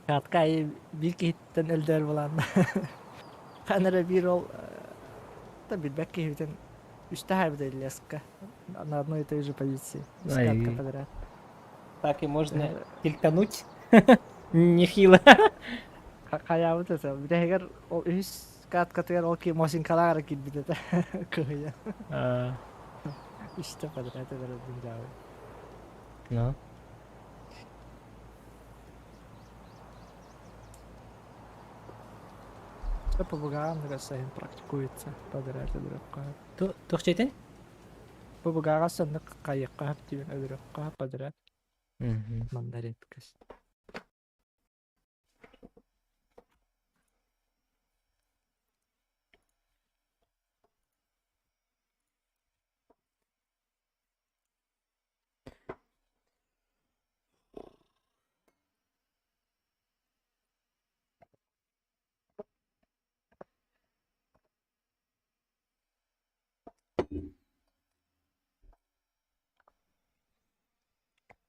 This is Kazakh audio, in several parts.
Katkayı bir kihitten öldür bulan. Kanara bir ol da bir belki hivden üstte her bir ляска. На одной и той же позиции. Десятка Ай, подряд. так и можно тильтануть. Нехило. Kaya bu da bir de eğer o üst kat yer o ki mosin kalar git bir de koyuyor. А, İşte подряд eder bincağı. Ну, Все побуган ресейн практикуется подряд eder. тух чейтен? Побугага сыннык кайыкка диген ödürükka подряд Мгм. мандарин кыз.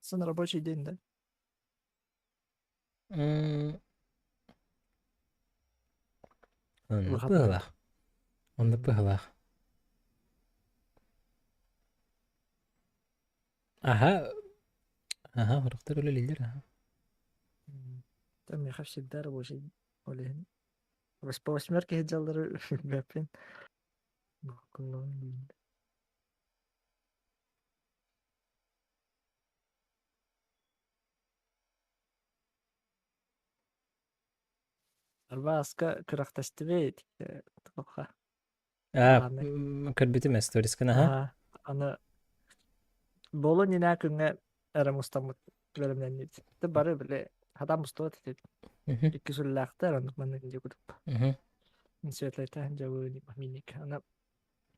Сын рабочий день, да? М, Онны Выходной. пыһылах. Онны пыһылах. Ага. Ага, урухтар өлө лилер, ага. Там я всегда рабочий олен. Бස් по восьмерке хеджалары бэпин. Куллон дин. Арбаска кырактасты бейт. Тоха. Аны. Көрбүтүм сторискан, ага. Ага. Аны болу нина күнгө эрамустамыт бөлүмдөн нит. Ты бары биле адам мустат этет. Мгм, Икки сүллактар аны маны где кутуп. мгм. Светлайта жабы миник. Аны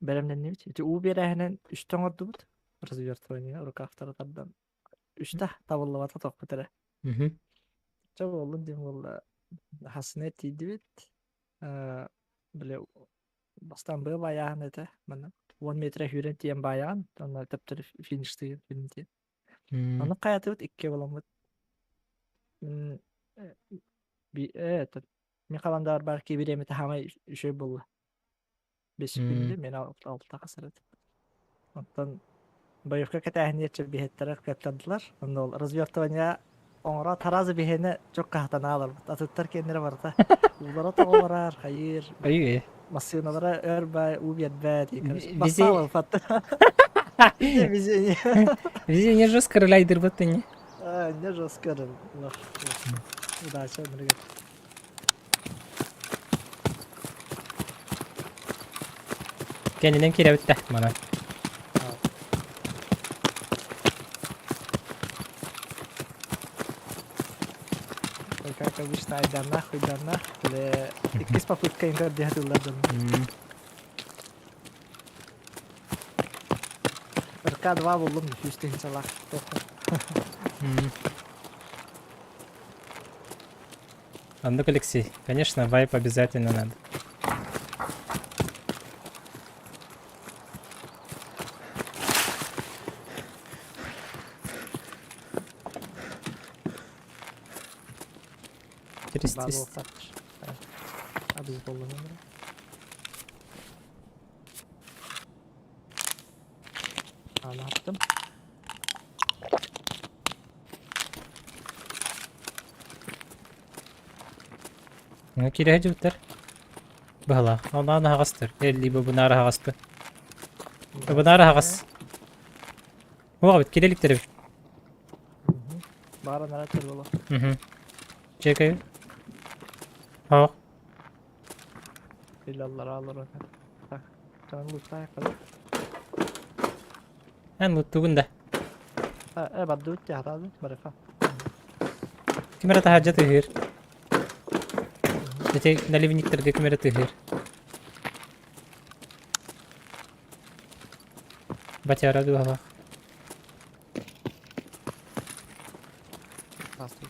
бөлүмдөн нит. Эти у берехнен үстөн отдубут. Развертывание рукавтардан. Үстө табыллабата токпутара. Мгм. Жабы болун дем болла. Хасне тидибит. Биле бастан бый баягын эте. Мына 10 метр хүрен тиен баягын. Аны тептер фиништеген фильмде. Аны каятыбыт икке боламыт. Это Михаландар барки биремете хамай үшөй болла. 5 фильмде мен 6 касырат. Оттан байыфка катахниятчы бихеттерер каптандылар. Онда ол развертывание оңра таразы бихене жок кахтан алар. Атыттар кендере барда. Улара тоголар, хайыр. Ой, Машиналара өрбай, убьет бәд. Вези- Басалы фатта. Везение. везение жестко рылайдыр баттыне. Не жестко. Удачи, Андрей. Kendinen kirevitте, мана. Как обычно, айда нахуй, Бля, иккис попытка инкар дехатылладан. РК-2 болдум, үстен салак. Ну-ка, Алексей, конечно, вайп обязательно надо. Базыл сатыш. Абыз болдум. Аны аттым. Ну, кире жуттар. Бала, онан хагастыр. Либо бунар хагасты. Бунар хагас. Ого, бит киреликтер. Бара наратыр боло. Мгм. Чекай. Ха. Илаллар алыр. Так. Жан лутай калып. Эн луттугунда. Бадду үтте хатады, барыка. Кимера тахаджа тыгыр. Эти наливниктерге кимера тыгыр. Батяра дуава. Пастык.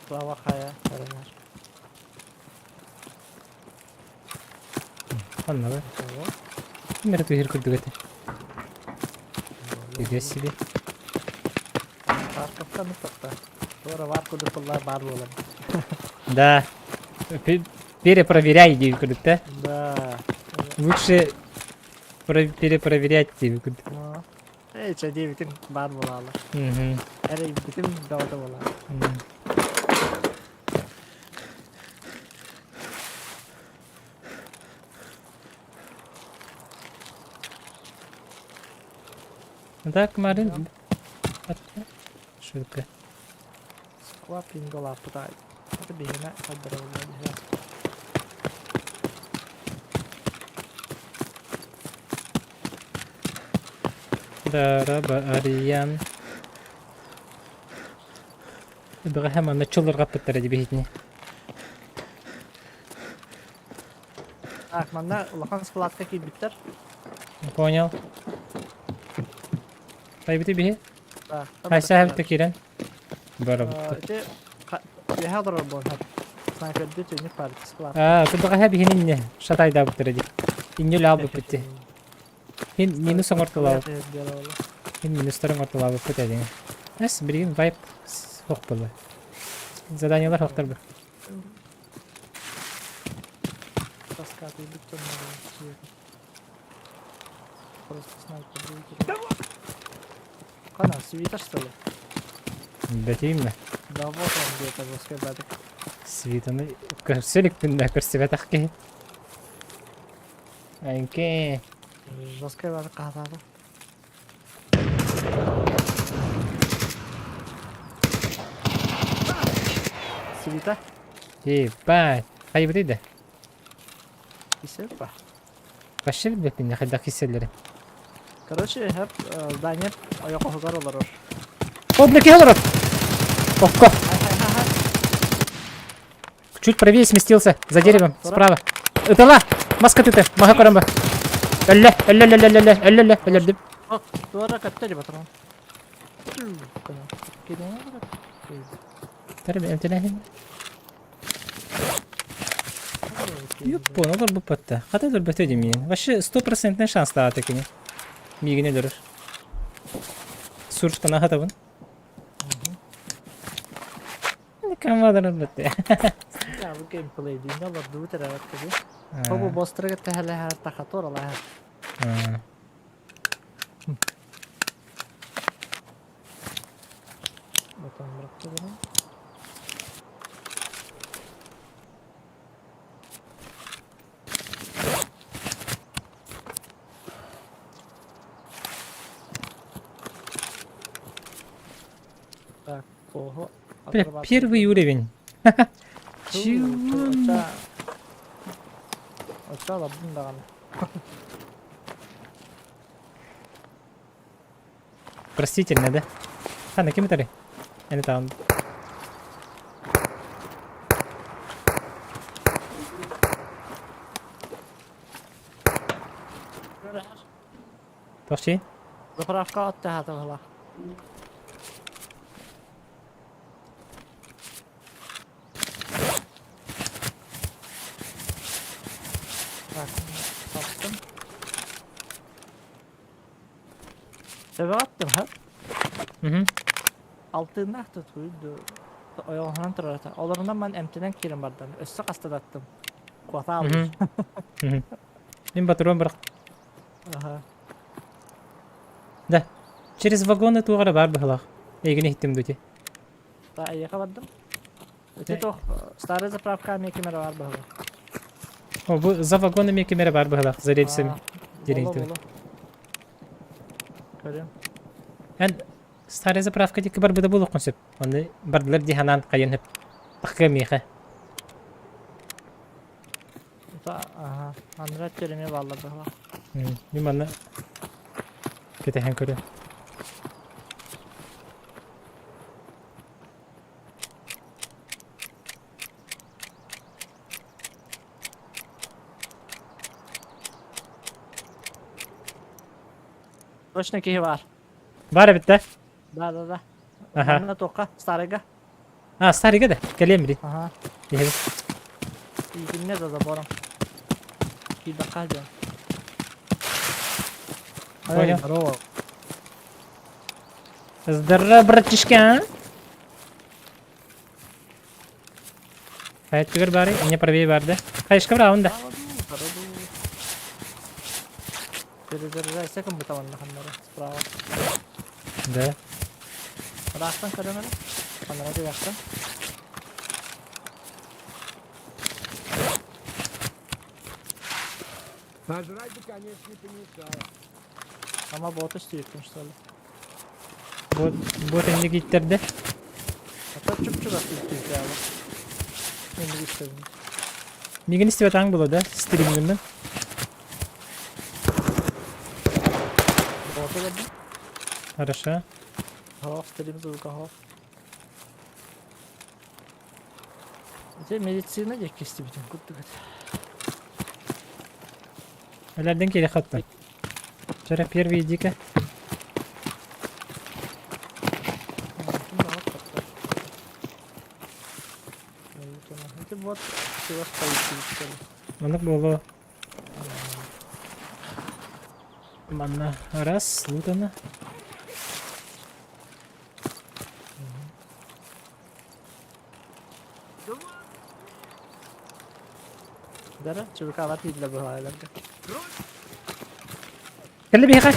Слава хая, баранар. Анна ба. Кимера тыгыр курдугете. Nefes себе. Tarkıpta mutfakta. Sonra var kudurtullar var oğlum. Да. Перепроверяй, Дивикудык, да? Da. Лучше перепроверять, Дивикудык. Hiç diye bütün var bulalı. Мгм. Her bütün doğdu bulalı. Мгм. Ну так, Марин. Шутка. Сква пингола путай. Это бігне одразу. Дараба Ариан. Бага hemen началır kapıtları diye bihitni. Так, манда улахан складка ки биттер. Понял. Kaybeti bihi. Да. Haysa hep tekiren. Bara bitti. Эти яхадыр бол хат. Снайпер дит не парк склад. Ты бага hep hinin şatay da bitti. İnni labı bitti. Hin minus ortalabı. Hin minusların ortalabı bitti diye. Nes biriyim vibe hoq buldu. Zadanyalar hoqtar bu. Таскаты биттер. Просто снайпер дит. Кана, свитер что ли? Да именно. Да вот он где-то возле бадок. Свитаны. Көрсөлік күнді көрсебе тақки. Айнке. Жесткая бадок катады. Свита? Ебать. Kaybediydi. Hisset bak. Başlı bir bekleyin ne kadar hisseleri. Короче, hep здание аяқ оғығар олар ор. О, блядь, я лорд! Окко. Хай. Чуть правее сместился. За деревом. Справа. Это ла! Маска ты. Мага карамба. Элля. Деп. О, дуара каттери батырман. Кеден Тарби, эмтелехин. Юппон, olur bu patta. Hadi dur bete demeyin. Başı 100% şans daha tekini. Migine durur. Surftan aha tabun. Ne kalmadan bete. Ya bu gameplay değil. Ne var? Dur teravat tabi. Bu boss'lara gitti hele her takator ala her. Bakalım bıraktı bunu. Так, ого. Бля, первый уровень. Чё? Açça da bundan. Простительно, да? На кем-то Я не там. Toşi? Zapravka attı hadi hala. Bak, bastım. Sebe attım hep. Hı. Altından tutuydu. Ayağından turardı. Olarından ben emtiden kirim bardan. Üstü kastı attım. Kuata aldım. Им патрон бırak. Aha. Да. Через вагоны туğara бар быхлах. Егин иттим дути. Daha iyi yakaladım. Öte to старая заправка мекемер var böyle. О, bu за вагонами кемере бар быхлах. За рельсами. Директор. Görüyorum. Эн старая заправка дики бар быда болук консеп. Аны бардылар диханан кайын хеп. Такка миха. Aha. Andrat terimi vallahi böyle. Ниманы кетехен көрөм. Точно ки var. Бар битте. Да. Ага. Она только старыга. А, старыга да. Келем бит. Ага. Ехе. И не за забором. И доказываю. Понял. Здорово. Здорово, братишка. Hayat çıkar bari. Yine parayı verdi. Kayışka bırak onu da. Тараду. Перезаряжайся, кым бы там ханнары. Справа. Да. Рахтан кадамары. Ханнары яктан. Нажрать бы, конечно, не помешало. Ama botu istiyorsun işte öyle. Bu elini gittirdi. Hatta çok çok atıyor ya bak. Şimdi istedim. Bir gün istiyor tank buladı. Stream'inden. Botu da bir. Хорошо. Haf dedim звука haf. İşte medicine de kesti bütün kutlu kat. Ölerden geri kattım. Şöyle первый иди-ка. Это вот все стоит. Onu bulu. Bana раз, лутана. Дара, чувака алат идла bu halalarda. Geldi bir kaç.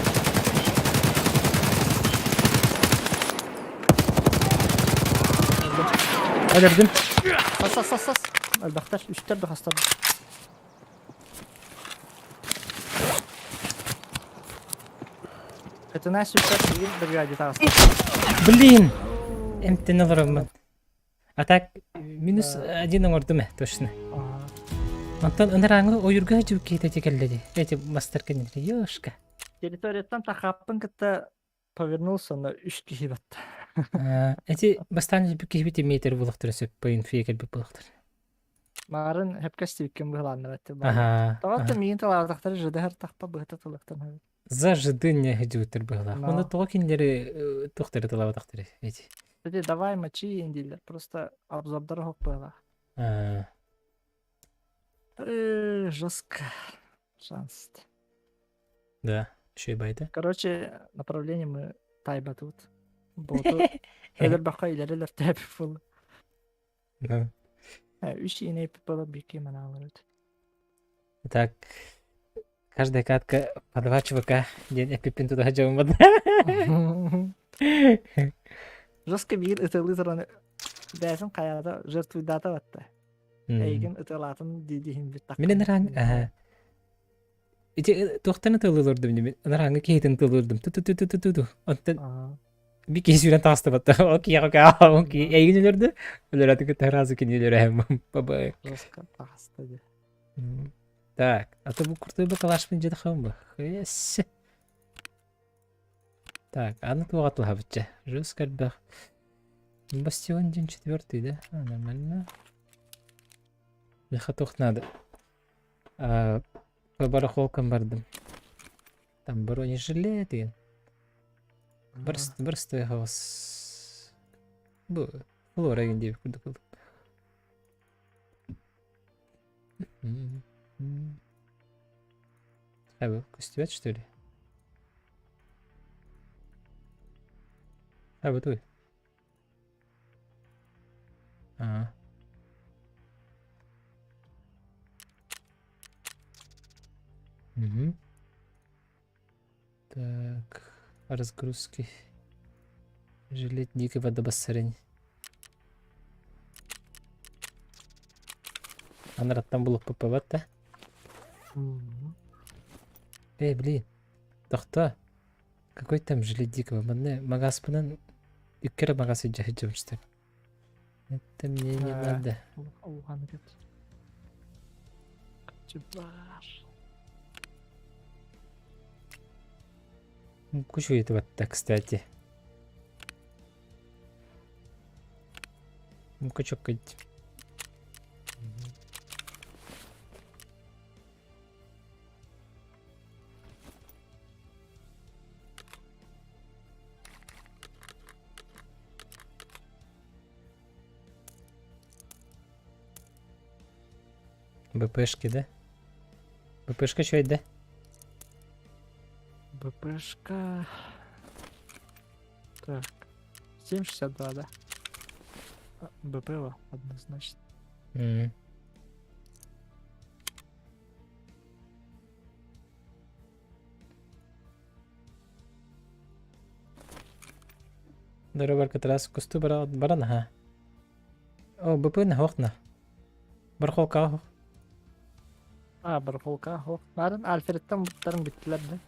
Öldürdüm. Sas. Albaktar, üstter bir hasta. Это наш üstter bir birigadir tağız. Блин. Эмтен алырмын. Атак минус один ордуме точно. Антон ыныраңы ойырга жүк кейте текелледи. Эти мастер кенетри ёшка. Территориядан тахаппын кытта повернулся на 3 кişi battı. Эти бастан жүк кейбити метр булактыр сөп поин фекел бу булактыр. Марын hep кастивкен быхланны батты. Ага. Тагатта миин талаадактар жыдахар тахпа быхта тылыктан. За жыдыня хыжутыр быгла. Но. Оны токинлери тохтары талабатактыр. Эти. Dedi давай мочи индилер. Просто обзордар хок было. Жестко. Шанс. Да, еще и байда. Короче, направление мы тайба тут. Боту. Эдер бака илерилер тәп фул. Да. 3 ине было бики маналар. Так, каждая катка по 2 чувака. День эпипин туда хажамады. Жестко бир ытылы зараны. Бәсін қаяда жертвыдата батты. Эйген ытылатын дидихин бит так. Мен ыныран. Ити тохтаны тылылырдым мен. Ыныраңы кейтин тылылырдым. Ту. Онтан bir kez yüren tasta battı. Okey. Eğin ölürdü. Ölür artık terazı kendileri hem. Baba. Жестко таста ди. Так, а то bu kurtuyu bakalaşmayın cadı xavun bu. Yes. Так, анны туғат лабытча. Жестко бақ. Бастион день 4-й, да? Нормально. Лиха тоқ надо. По барахолкам бардым. Там бронежилет деген. Бір стой хавас. Бұл флора егенде күрді қылдым. Бұл костювет, что ли? Бұл той. Так... Разгрузки. Жилет дикой водобассарень. Анраттан булып попаватта. Блин. Тохта. Какой там жилет дикого? Манне магаспынан иккера магасы жахыджамштар. Это мне не надо. Кучу этого так, кстати. Ну-ка, чокать. БПшки, да? БПшка что это, да? БПшка. Так. 762, да. БП однозначно. М. Дөрөбөр катрас кусту баран ха. О, бөпөн хохна. Бір қолқа хоқ. Бір қолқа. Нарын Альфредтен бұттарын біттілер де.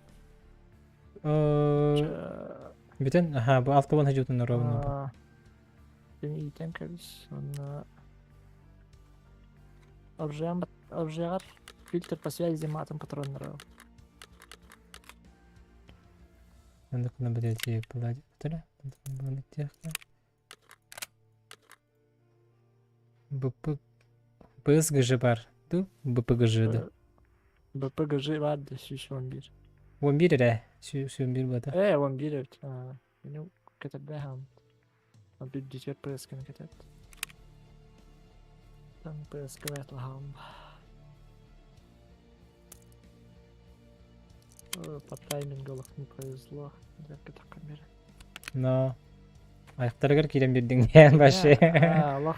Бүтін, бұл алты болын хажутын робын бұл. Бен ийтен кәбіз. Оны... Оружиягар фильтр по связи матом патроннары. Онда күні бітелте бұлади. Бұтыра? Бұны тияққа. БСГЖ бар. Ду? БПГЖ-ді. БПГЖ var da süs 11. 11 әрі. Süs 11 бұлады. 11 evet. Benim katet beham. Bir diğer pıskın katet. Там pıskı vetlaham. По таймингу не повезло. Как так камера. Но. Аяқтарығыр керем бердің ден башы. Allah.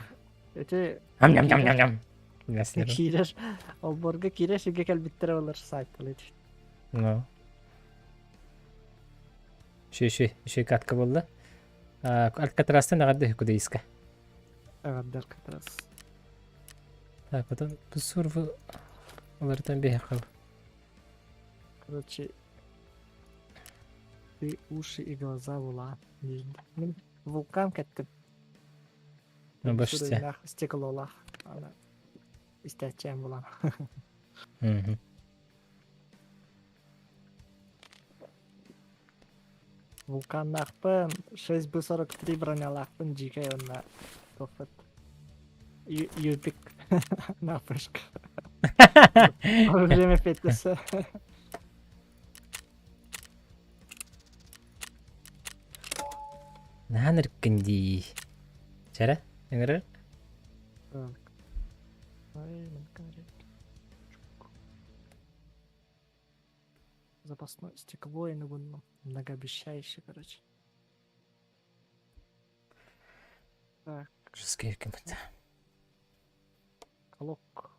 Öte Ам-ням-ням-ням-ням. Білесілер. kirer. O borga kirer şige kel bittire olur saytlı. No. Şu katkı болды. Алькатрастан ағады кудейска. Evet der katras. Так, потом бусурвы олардан бейхал. Короче, ты уши и глаза вула. Мен вулкан кеттім. Ну, баште. Стеклолах. Ана истечем булам. Мгм. Вулканнахпын 6B43 бронялахпын жике онна тофет. Юпик на пышка. Время петтесі. Наныр кінді. Чара? Еңірі? Запасное стекло и многообещающее, короче. Так, Жескер кімді. колок.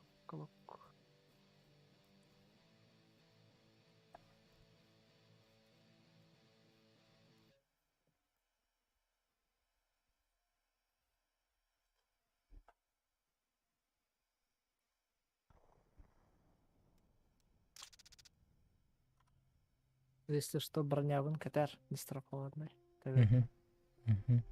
Если что, броня вон катер не страхованный. Мгм. Мгм.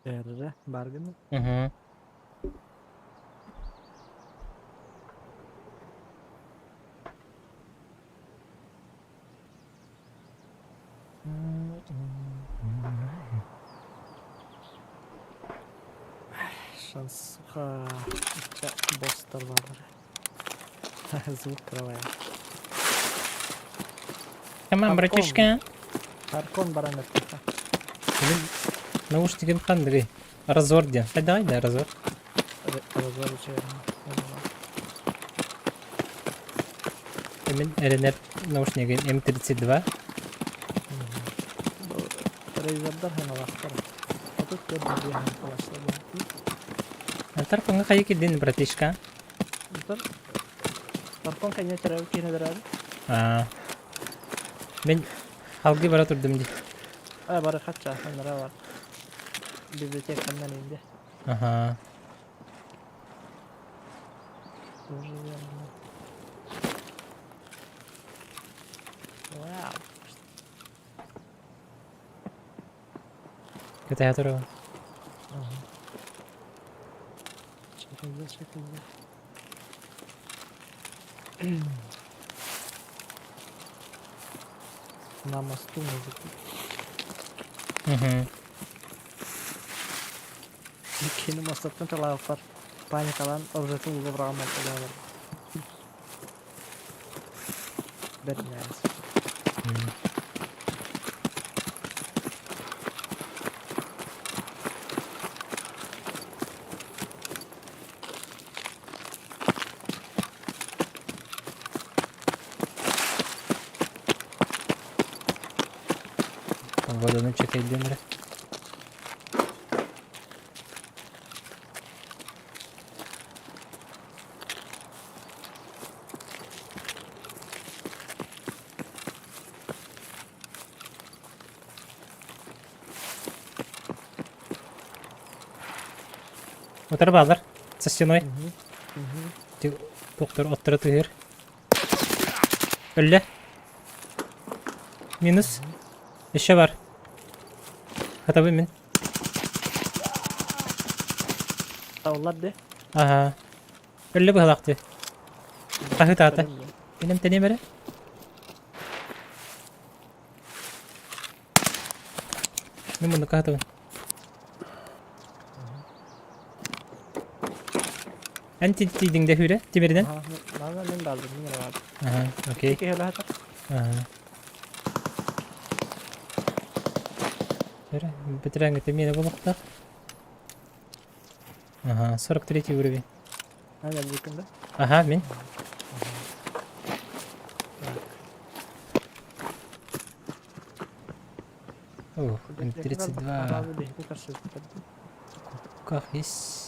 Değerli bargın. Hı hı. Шанска. İçe bosslar vardır. Звук криває. Come on, Парком. братишка. Паркон баранетка. Блин, наушнигим кандыгы. Разор ден. Давай, да, разор. Разор içe. Emin Erener наушнигin M32. Razor'dan hem alaklar. Otup gördüğü hem arkadaşlar. Антар конга кайы килдин, братишка. Dur. Паркон кайне терәү кине дәрәбе. Мен halgı bara turdum di. Bari kaçça onlara var. Bibliotekandan indi. Aha. Wow. Kötü hayatır o. Şekilde. Namastu müzik. Hı hı. Kini masattan çalar. Panik alan objetin uza bırakan mesela. Bilmez. Vodanın çekildiğini. Otur bağlar. Со стеной. Доктор оттыры тыгыр. Ölle. Minus. Eşe var. Hatabı min. Tavlar de. Aha. Ölle bu halaktı. Kahı tahta. Benim teneye beri. Ben bunu kahı tabi. En titiydin de hüre. Tiberiden. Nereden ben de aldım. Yine var. Aha. Okey. Peki hele hatar. Aha. Şöyle bitiren gittim yine bulukta. Aha. 43 uğru. Nerede bu yakında? Aha min. Oh, M32. Abi de bu karşı. Kahis.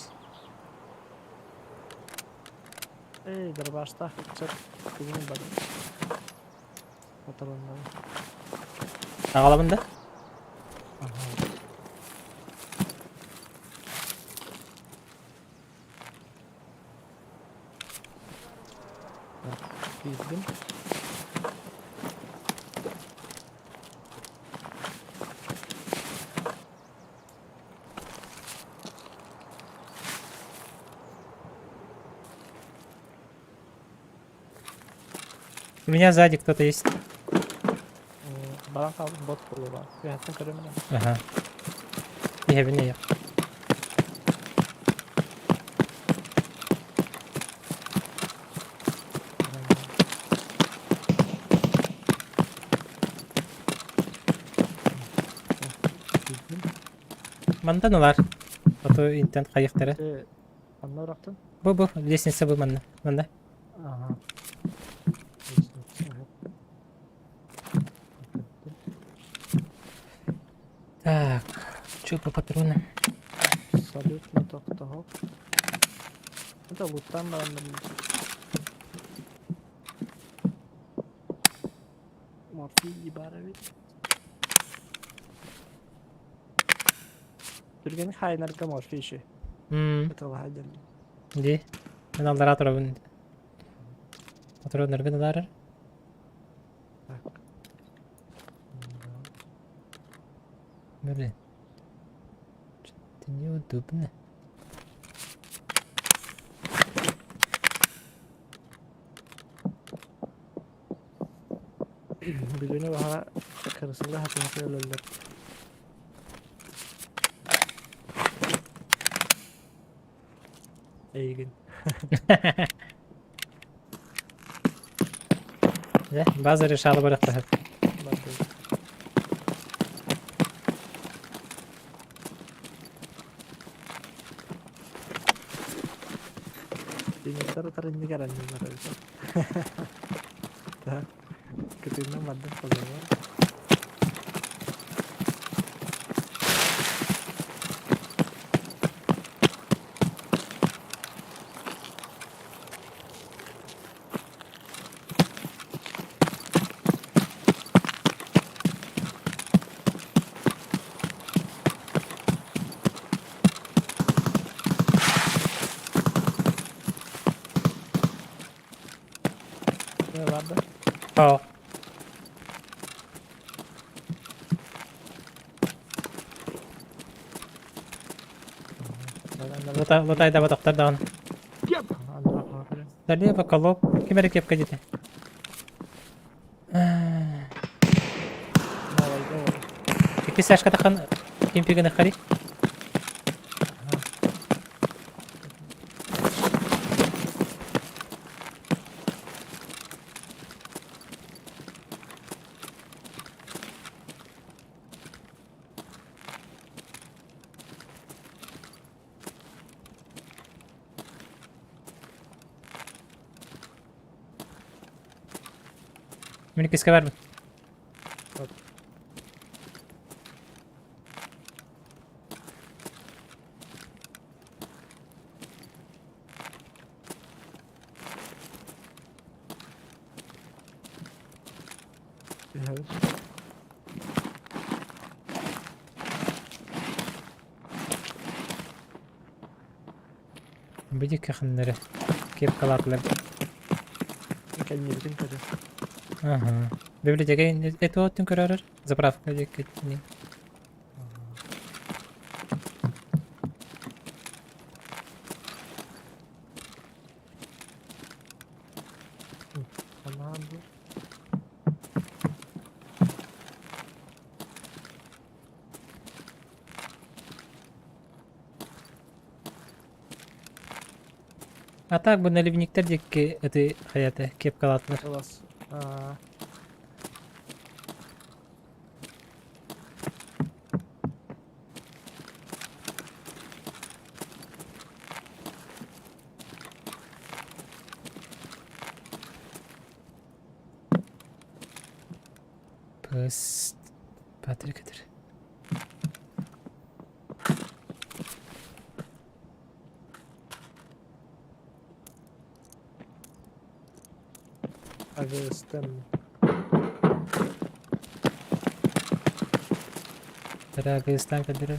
Dırbaşta. Çok. Bugün bakın. Fotoğrafları. Ağlamında. Bildim. У меня сзади кто-то есть. Bana kaldı bot buluyor bak. Bir hatta göremiyorum. Ага. Я бine yok. Manda ne var? Foto internet kayıkları. Anla bıraktın. Bu lestnesi bu manda. Manda. Aha. Так. Что по патрону? Салют на того. Это лутан надо. Morfi ibarevi. Türkiye'nin hainlerinde morfi işi. Это ладно. Где? Она ларатора вон. Патрон нервы надарır. Так. Böyle. Неудобно. Birini bana karısıyla hepimizi ölürler. İyi gün. Ya, bazı reşalı bıraktı hep. Ben de. Dinletler atar indi gelen yıllar öyle. Daha kötüğünden madde fazla var. Ne vardı? Oh. Лутай да батактар даан. Andra falan. Дали бакалоп. Кимере кепка дите. Ne olaydı o? Икки сашка тахан кемпиген хари. Minik iske var mı? Yok. Evet. Bidik yakınları. Kepkalarlar. Kendini bütün kötü. Ага. Библиотека это вот тюнкерер. Заправка дикетни. Aman bu. А так бы наливниктер дикки это hayata kepkalatlar. Olas. Aa. Pıst. Patrik'tir. Agustin. Teraga İslam kadir.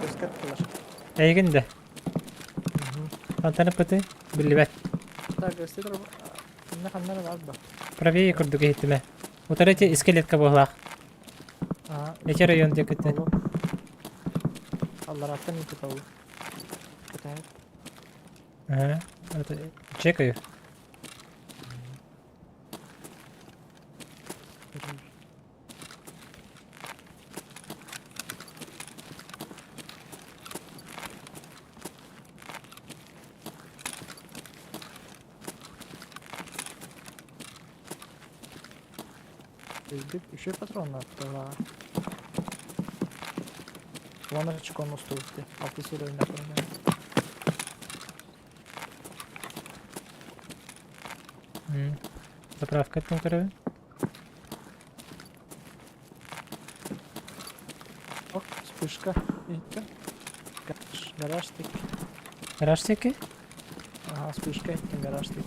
Gösterdiler. Eygin de. Tantana pıtı. Billi bet. Daha gösterdiler. Ne kanları var da. Правее курдук ehtiме. Утарете искелетка боглах. Aa. Эти район декете. Oğlum. Allah rahtan iyi kötü oldu. Kötü hayat. Ага. Это чекаю. Bizde еще патронlar da. Вон очко на стулте. Алты на коне. Заправка тюнкеры. Ок, вспышка. Видите? Гараж тик. Раштеки. Ага, вспышка. Гараж тик.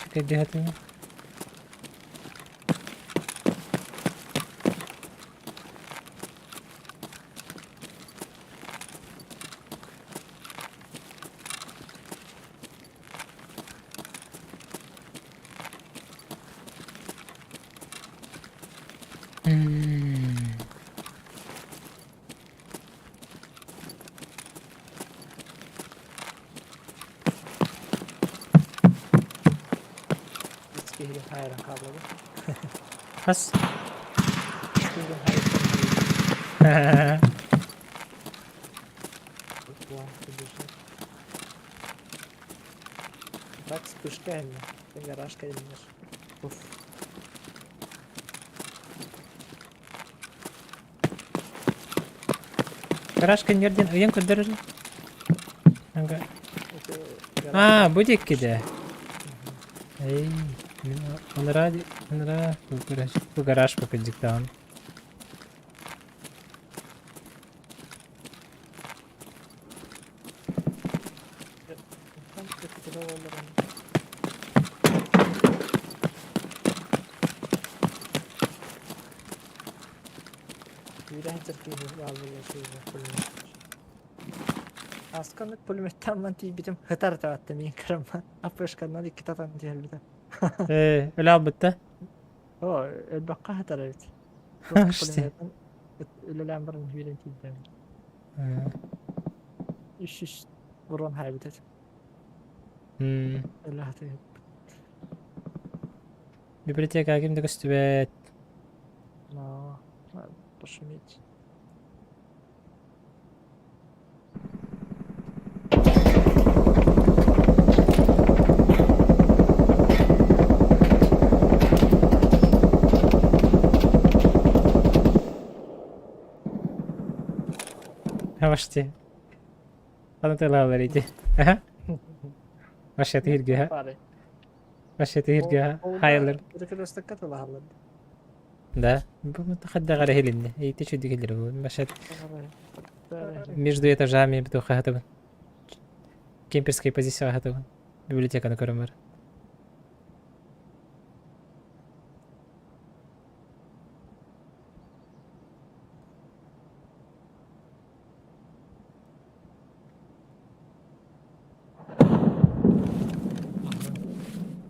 Чекай дегатыны. Ayran kablodu. Has. Bugün hayırlı. Bak sıkıştı elini. Ben garaj kayınlar. Uf. Garajkan yerden ayın kırdırır. Kanka. İşte garaj. Ha, bu de. Ey. Onlara bu garaj bakacak tamam. Tam kötü de olur ama. Yüreğin Türkiye'yi bazı şeyler kullanıyor. Askanlık pulmetten ben bitim hıtar tavattı min kırma. Apışkanlar iki tatan diğer bir de. Öyle albatta. O elbakka hıtar evet. İşte. Ölülen barın yüreğin tiyden. İş vuran habitat. Öyle hatı. Biblioteca kim de göstübet. No. Başım hiç. Yavaştı. Anlatılar idi. Aha. Başlatı hirgüha. Bari. Başlatı hirgüha. Hayırlar. Bir destek katı lahalar. Да. Bu متخدى على هيلين. اي تشو دي كده مشات между этажами битуха хатабан. Кемперская позиция хатабан. Библиотека на Коромар.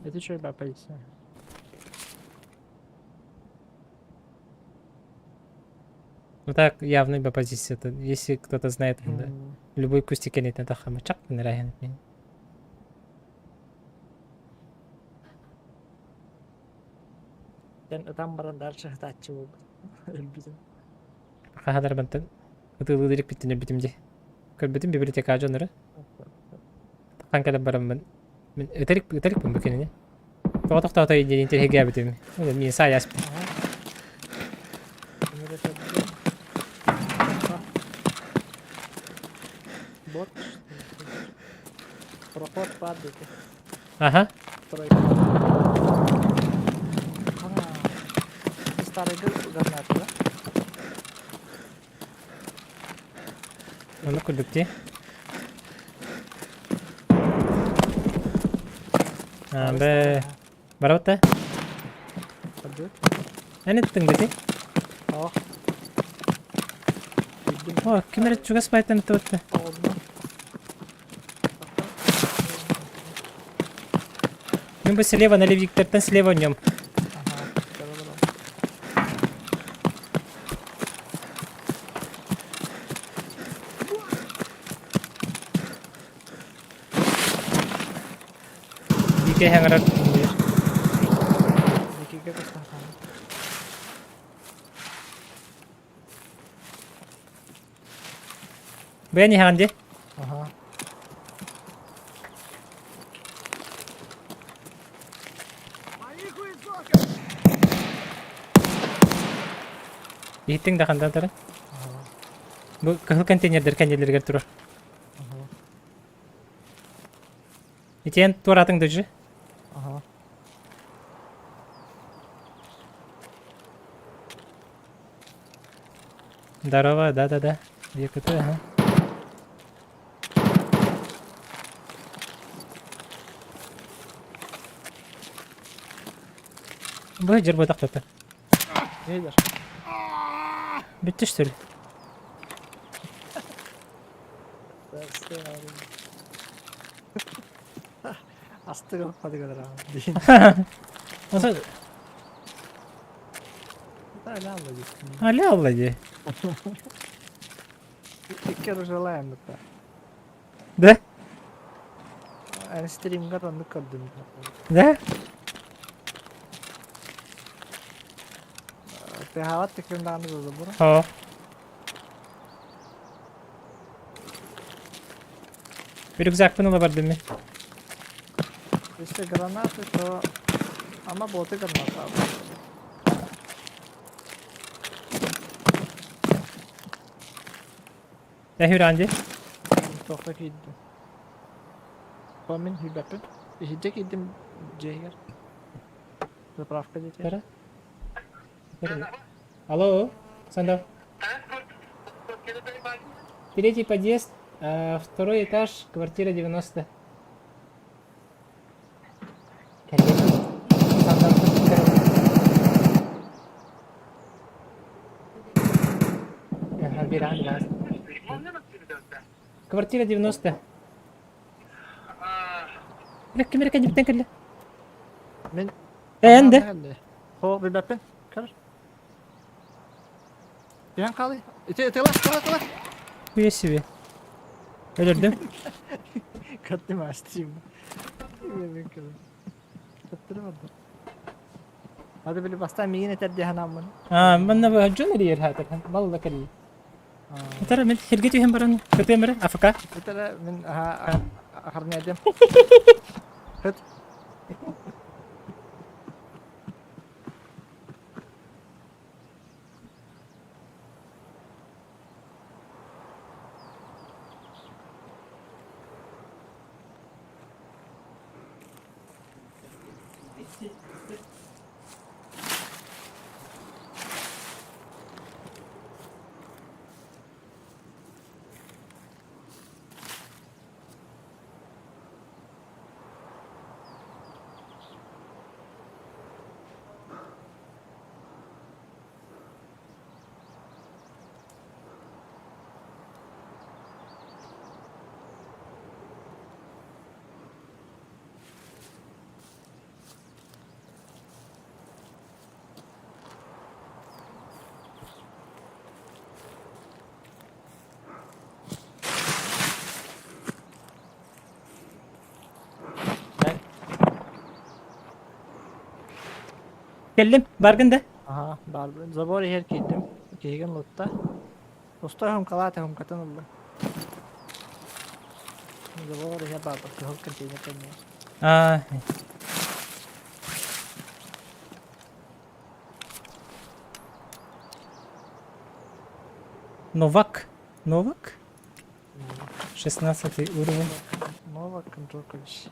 Это что я позиция? Ну так, явно бы позиция. Если кто-то знает, да. Любой кустик или это хама чак не нравится. Ben adam barandar çıhtatçı oldu. Ölbüdüm. Хахадар бантан. Утылы дирек биттине битимди. Көрбөтүм библиотека ажонору. Канкада барам мен. Мен өтөрүк бун бекенини. Тоотокто отой ден интерхеге битим. Мен саяс. Бот. Проход падает. Ага. Второй. Старый гранат, да? Onu kurdukti. Be. Barawta. Падает. Анеттин деди. Ох. О, кимер чуга спайтан тотта. Мы бы слева налево Виктор, слева в нем. Dike hangarar. Дикий как стахан. Бая не ханди. Ага. Иттин да хандан тара. Ага. Бу кыл контейнердер кандилерге турар. Ага. Итен туратың дөжү. Ага. Здорово, да. Якуты, ага. Бу жер ботак тоты. Видишь? Битти что ли? Astık hadi kadar abi. Nasıl? Öyle anlayacaksın. Ali Allah'ı. İlk kere желаем это. Да? Yani stream karanlık kadın. Да? Tehavat tekrimden de oldu bunu. Ho. Bir rükzak bunu var değil mi? İşte granat o ama botu granat abi. Ne hürandi? Çok da gittim. Komin hübepin. İşte gittim Ceyger. Zapravka dedi. Tara. Алло, Сандов. Третий подъезд, второй этаж, квартира 90. Bir an lazım. Квартира 90. Mereka jepten kırlı. Min Ende. Ho hübepin. Kar. Bir an kaldı. Tıla. Üyesi. Ölürdüm. Katlı açtım. Yemin kılım. Kattırmadım. Hadi böyle bastan miyin eter diye hanam bunu. Mana bahajun yer hatar. Vallahi kari. Tara men hirgeti hem baran. Kete mere afaka. Итара min ахарны адем. Хет. Geldim. Bargın da. Aha, barbar. Zabori her gittim. Kegen lotta. Usta hum kalate hum katan oldu. Zabori her barbar. Çok kırtıydı kendine. Aa. Novak. 16 уровень. Новак Джокович.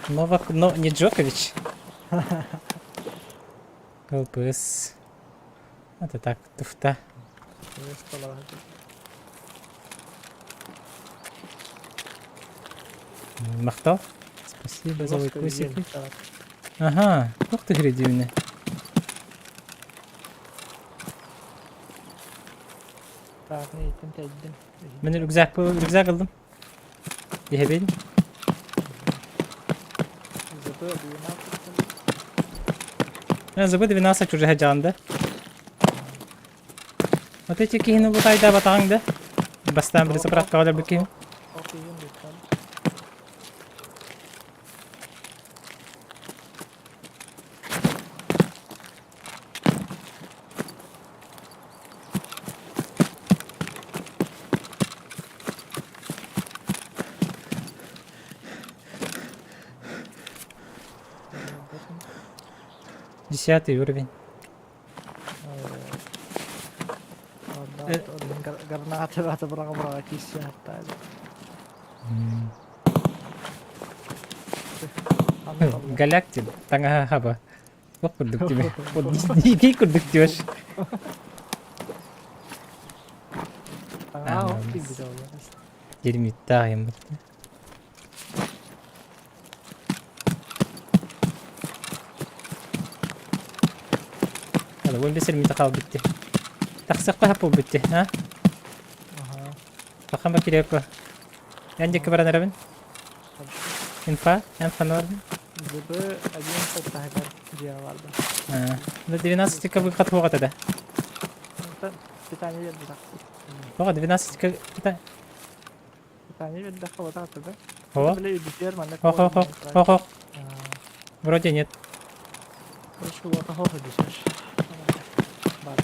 Новак, но не Джокович. ЛПС. Это так, туфта. Махтал? Спасибо за лайкосик. Ага, ух ты грядивный. Так, ne ettim tecdim. Ben rükzak aldım. Yehebelim. Zabı bir yaptım. Я забуду 12 уже хаджанда. Вот эти кихну бутай да батангда. Бастан били сапрат кавада бики. Okey, lütfen. Десятый уровень. Granatı ve atı bırak kişi hatta. Галактик. Тanga хаба. Вот курдук тебе. Вот не курдук diyor. Aa, o güzel oluyor. 20 dağım. هذا وين بيصير منتخب بنتي تخسقها بو بنتي ها Aha. فخمة كده يكو عندك كبر أنا ربن ينفع نور Zabı acıyım çok daha diye vardı. ده 12 كبر قط هو قط ده Bir tane yer bir dakika. هو 12 كبر Bir tane yer bir dakika o da atladı. هو Böyle bir yer mi? هو вроде нет Şu vata hoş düşer. Var.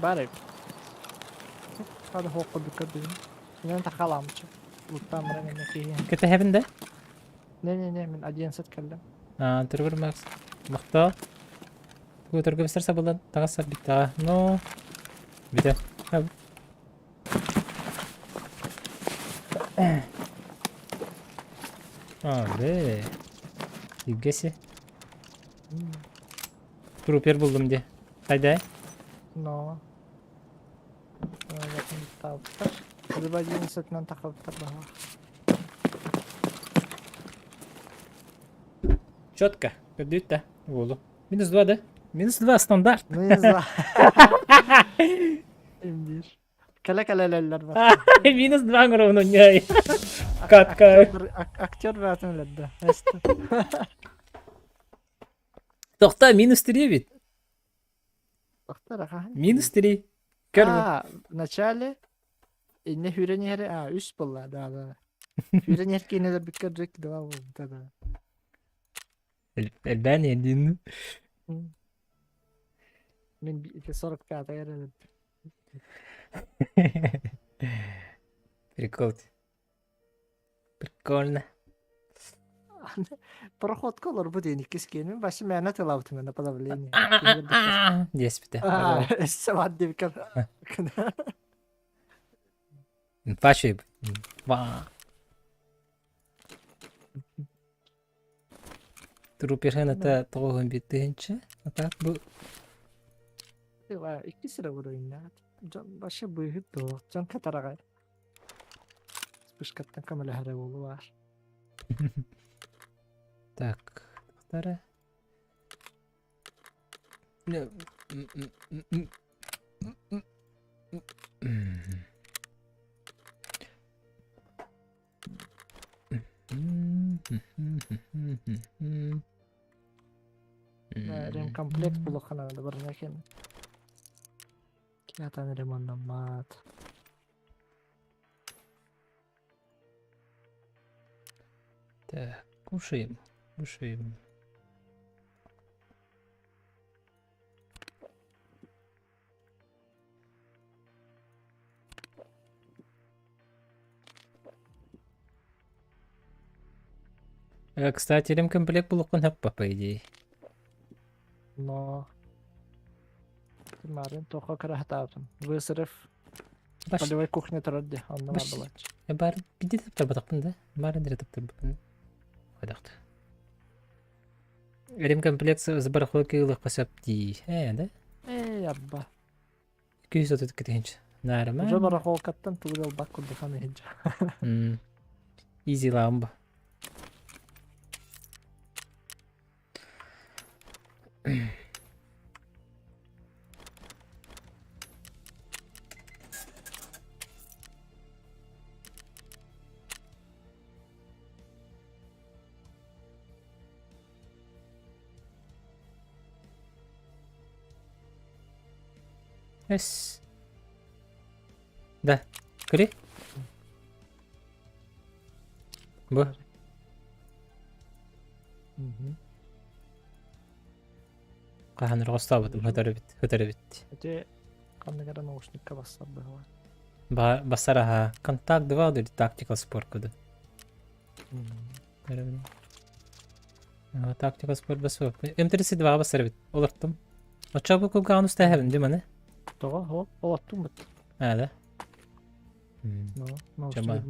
Bari. Hadi hokku dikkat edin. Yine takalam çok. Luttan bana ne kiyim. كنت هبن ده Ne min ajiyan اتكلم. تربر ماكس مختار هو ترقب سرسة بلد تغسر بتاع نو بتاع هب be yüggesi Trooper buldum diye haydi No. Bakın tavuklar. Hadi bacının sırtından takılıplar daha. четко передают да волу -2 да -2 стандарт Neyse. Bir. Kaleler var. -2 ngoro nyai Katka. Aktör versiyonlarda. Este. Toxta -3 bit Baktara ha. -3 Görme. Aa, начале ne hüren yeri üst bulla daha. Hüren yer yine de bir kırık daha oldu da. البان يدين Min bir sorup kağıda yaradı. Прикол. Прикольно. Проходка olur bu denik kiskenin başı menet alavtım ben yapabilirim. Yes bitti. Sabah bir kadar. Фаши. Ва. Трупер тоғын биттейінші. Так bu. Var 2 sıra vurayım ya. Can başı büyük doğu. Can katara. Spışkattan kamera harabolu var. Так. Вторая. Rem komplek bulu kanalda barınırken. Kelihatan rem anlamat. Так, кушаем. Кушаем. Кстати, ремкомплект был он по идее. No. Kemarin toko kerahat aldım. Bu sırf Baş. Hadi kuhne taraddi. Anlamadım Baş. bulaç. Бар биде таптар батактын да. Барын дире таптар батын. Хадакты. Ремкомплект с барахолкылык пасап ди. Да? Yabba. 200 отут кетенч. Нормально. Уже bara kolkattan tuğdal bak kurdu kanı hinca. Easy ламба. Yes. Да. Кыри. Бу. Кахан ростабытым хөтөрө бит. Öte kanı gara naушникка bassar bu. Басараха контакт 2 ди тактикал спорт коду. Тактикал спорт басып. М32 басар бит. Олаттым. Очабы кубган устахабын демане. Toğa ho. Olattım bit. Да. No. No. Çaman.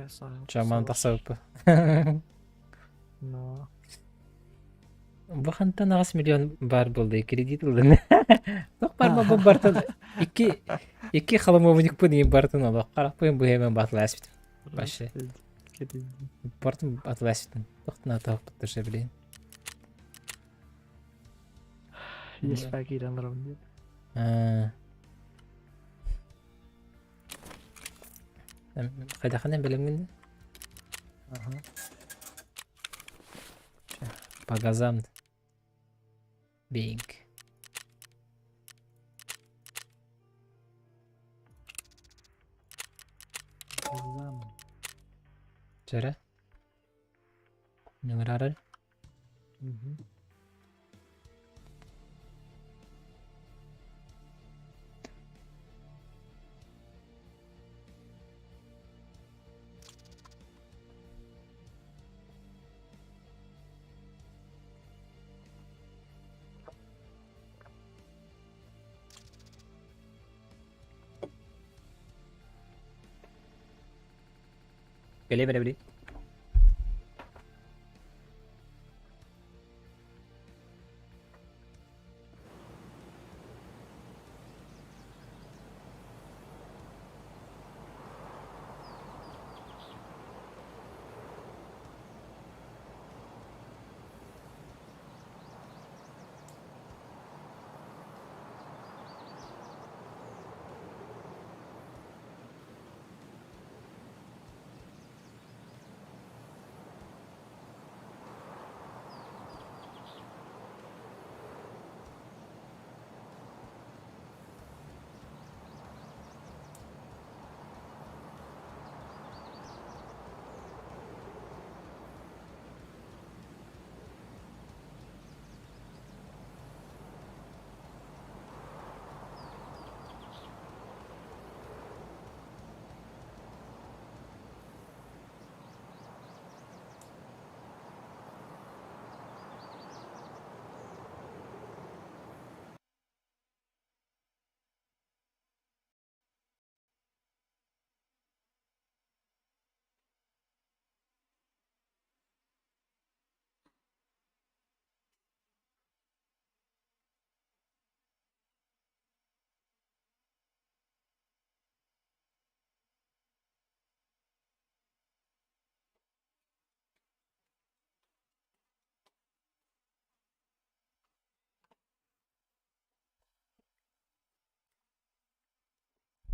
Sağ. Чаман тасап. No. Бу ханта нагас миллион бар болды кредит улды. Ток барма бу бартын. Iki халамовник bu diyeyim bartın ola. Qarapayım bu hemen batlas bit. Başı. Bartın batlas bit. Toktuna tavuk tuttursa bileyim. Yes belki ilanlarım diye. Qayda qanday bilimgindi? Aha. По газам. Бинг. Güzel. Жара. Нөмір арар. Mhm. Geliyor böyle biri.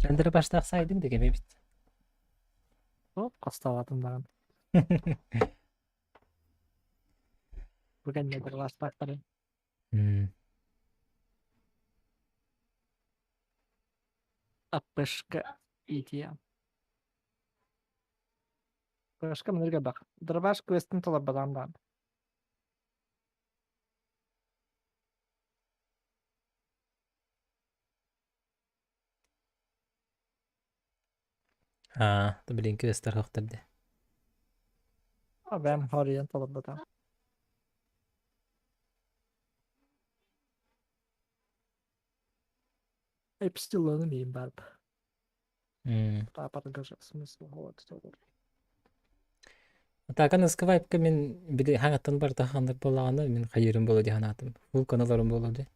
Kendine başlasaydın da gibi bit. Hop kastavadım ben. Bugün nedir vasıfları? Hmm. Başka idea. Başka mı bak. Dırbaş questin talabadan. Ha, da bilin ki göster haktardı. Ben hariyen talabadan. Hepsi yıllanmayayım ben. Hmm. Rapat gajaksınız. Hava tutar. Atakan ıskı vayıp ki min bir de hangattan bar tahanır bolağını min hayırım bolu diye hanatım. Vulkanalarım bolu diye.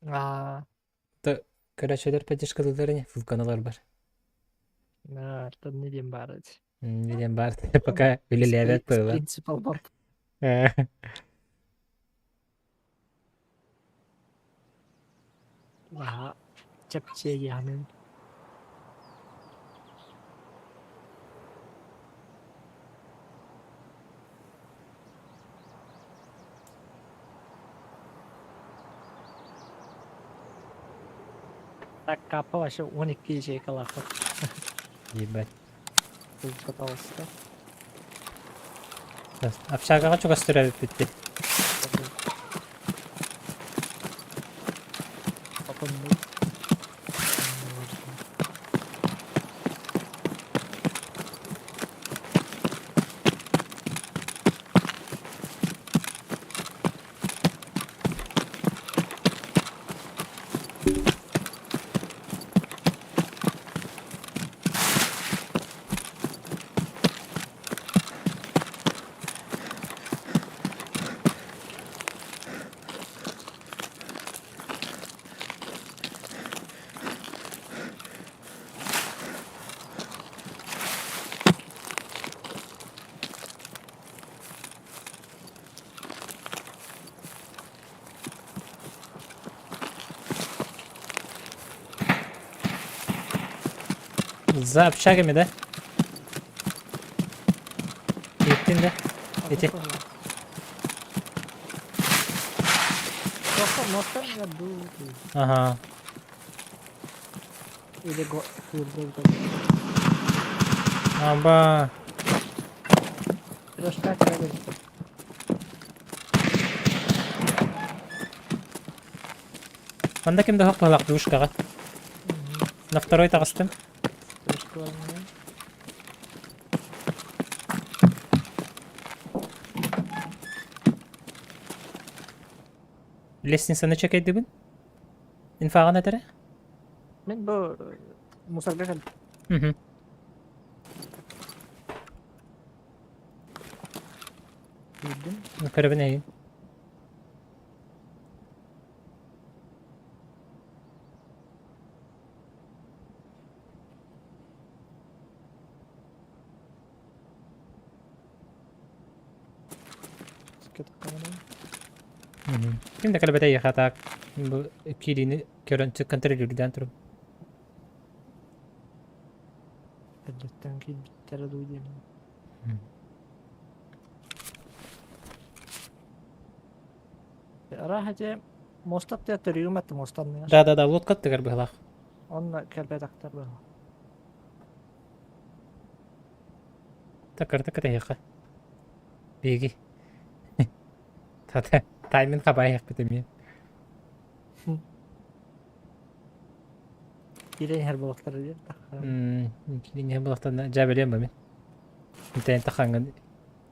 Aa, Da kara şeyler pediş kılıları ne? Vulkanalar var. nerede ne diyeyim bari. Bileyim bar paka öyle levet böyle. Principal bak. Daha çepçe yani. Dakika başı 12 şey kalaklık. İyi ben. Hızlı kalırsa. Apşargaga çok astırıyor bitti. Bakın bu. За apşarga mı da? Gittin de. Eti. Yoksa nokta ya bu. Aha. Öyle hırdır. Aba. Biraz kaç verir. Анда кимде хок балак душкага. На второй тагыстым. Душка бармай. Лестницаны чекейди бин. Инфаган этере. Мен bu Musarga geldim. Мхм. Bildim. Көрөбүн эйин. Sıkıntı kalmadı. Кимде калбетей хатак. Бу кирини көрөнчү контролерден туруп. Elletten ki bittere duydum. Rahatça Mostat da yatırıyorum hatta Mostat ne? Да, лодка тегер быхлак. Onunla kelbet aktar bu. Такыр текер Биги. Тата таймин кабай хак битеми. Giren her balıkları diye. Кирини булактан жабелем мен. Интен таханган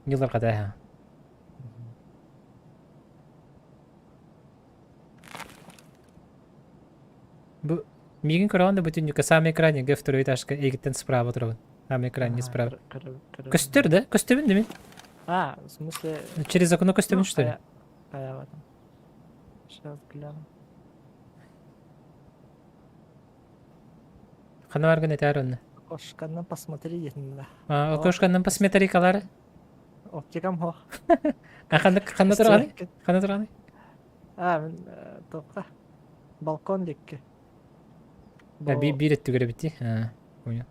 нилар кадаа. Бу мигин көргөндө бүтүн юка сам экране ге второй этажга эгиттен справа турган. Сам экране справа. Көстөр да? Көстөбүн демен. А, в смысле... Через окно көстөбүн что ли? Кая там. Сейчас гляну. Кана барган этер онна. Окошкандан посмотри дедім. Окошкандан посмотри калары. Оптикам хо. Кана турган? Кана турган? А, мен топқа. Балкон декке. Bir et tügere bitti. Ha. Oyun.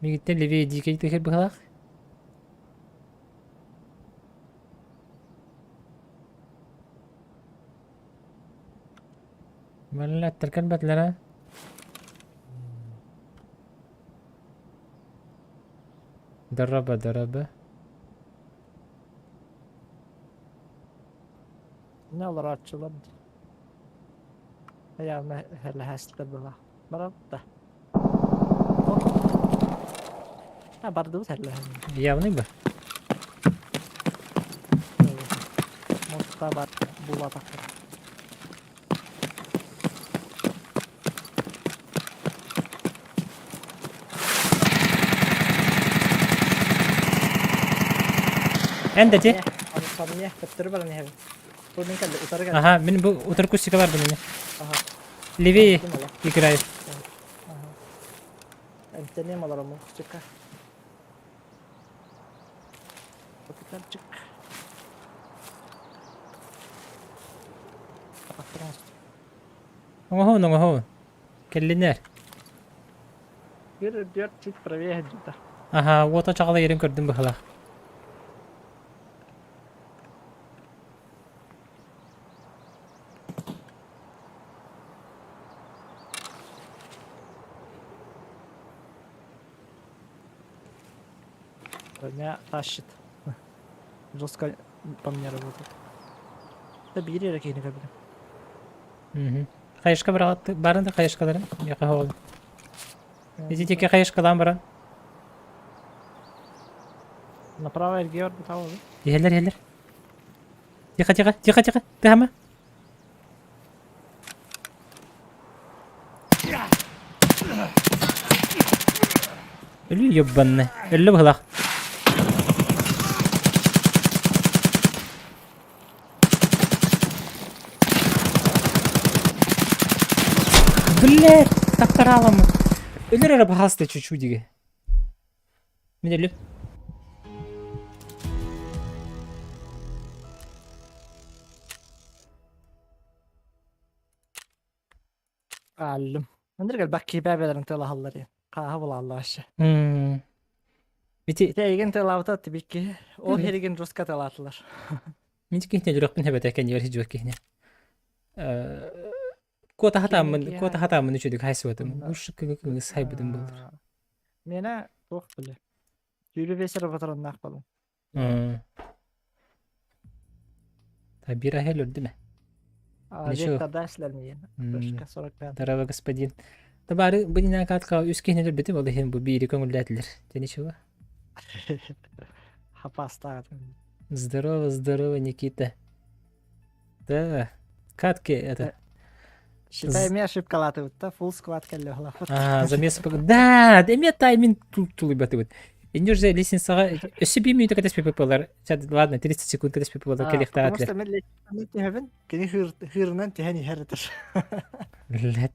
Mi gitti Levi'ye dikey teker bıhalak. Valla terken batlara. Daraba. Ne olur açılan. Ayağımda hele hasta bu. Bana da. Ha bardı bu hele. Ya bu ne bu? Mosta var bu batak. Endeti. Abi ne? Kaptırı var ne? Bu ne kadar utarı geldi. Aha, benim bu otur kusika var bunun. Aha. Levi ikrayı. Ente ne malar ama çıkar. Bakıtar çık. Оңоһон. Келлинер. Bir чуть правее где-то. Аха, ота чагала ерин көрдүм быхала. Меня тащит. Жестко по мне работает. Да бери ракейни кабель. Кайышка барында кайышкаларын. Яка хол. Эти теке кайышкалан баран. Направо Эльгер бутал. Ехелер. Тихо. Тихо. Ölü yobbanne. Ölü bıhlak. Блядь, таптарала mı? Ölür araba hasta çocuğu diye. Ne diyelim? Aldım. Öndir gel bak ki bebelerin tela halları. Kaha bul Allah aşağı. Biti Bir de egin tela avta tabii ki. O herigin ruska tela attılar. Minti kihne durak bin hebete kan yer hiç kihne. Kota hatamın çocuk haysı vadım. Bu şıkkı sahibidim buldur. Mene çok bile. Yürü ve sıra vataran nakbalım. Tabi bir ahel öldü mü? Ничего. Векторда эшлермейин. Башка 45. Здорово, господин. Табары бынина катка үс кенелер битим ол хен бу бири көңүлдәтлер. Ничего? Хапаста. Здорово, здорово, Никита. Да. Катки это. Считай, мне ошибка латывает, да? Full squad келли олафыт. Замес Да, деме таймин тулы батыбыт. Инжер же лисенсага өсү 1 минут катас пепелар. Ладно, 30 секунд катас пепелар келихта Потому что атлер. мен тиһәбен, кини хырнан тиһәни хәрәтер. Лет.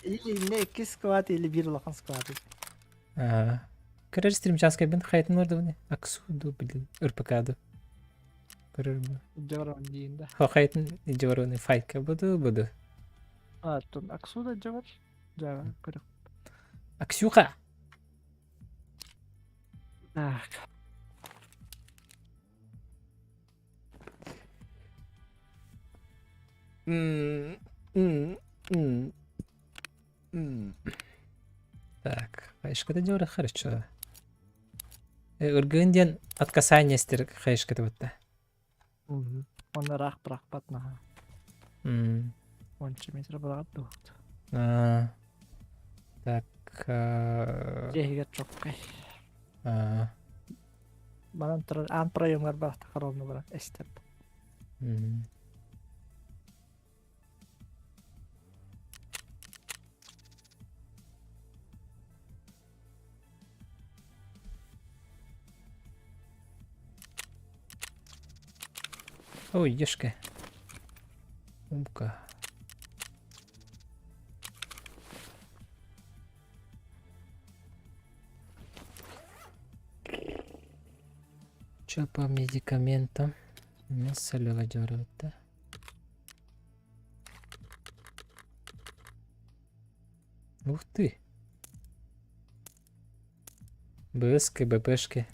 Или не 2 squad или 1 улахан squad. Көрөр стрим часка бен хайтын орду буны. Аксуду билин. РПКду. Көрөр бу. Жорон дейинде. Хайтын жороны файтка буду. Тун Аксуда жор. Жора көрөк. Аксюха. Так. Так, хайшкада жора хорошо. Ургынден от касания стер хайшкада вот. Он рах батна. 10 метр брат духт. Так. Жегер чоккай. Манан ан проемлар бар тахаровны бар эстеп. Ой, ешка. Умка. Чё по медикаментам? Солево дёрает-то. Ух ты. БСК, БПшки.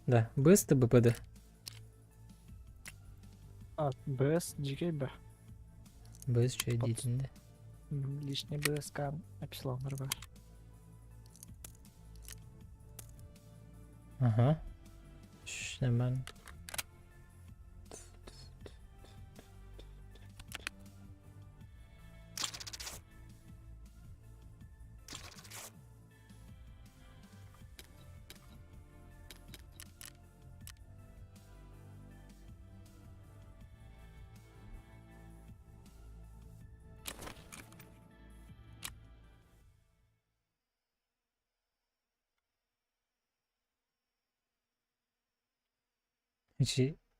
Да, БС-то БПД. БС ЖКБ. БС что единственное. Лишний БСК эпсилондар бар. Ага. Шнеман.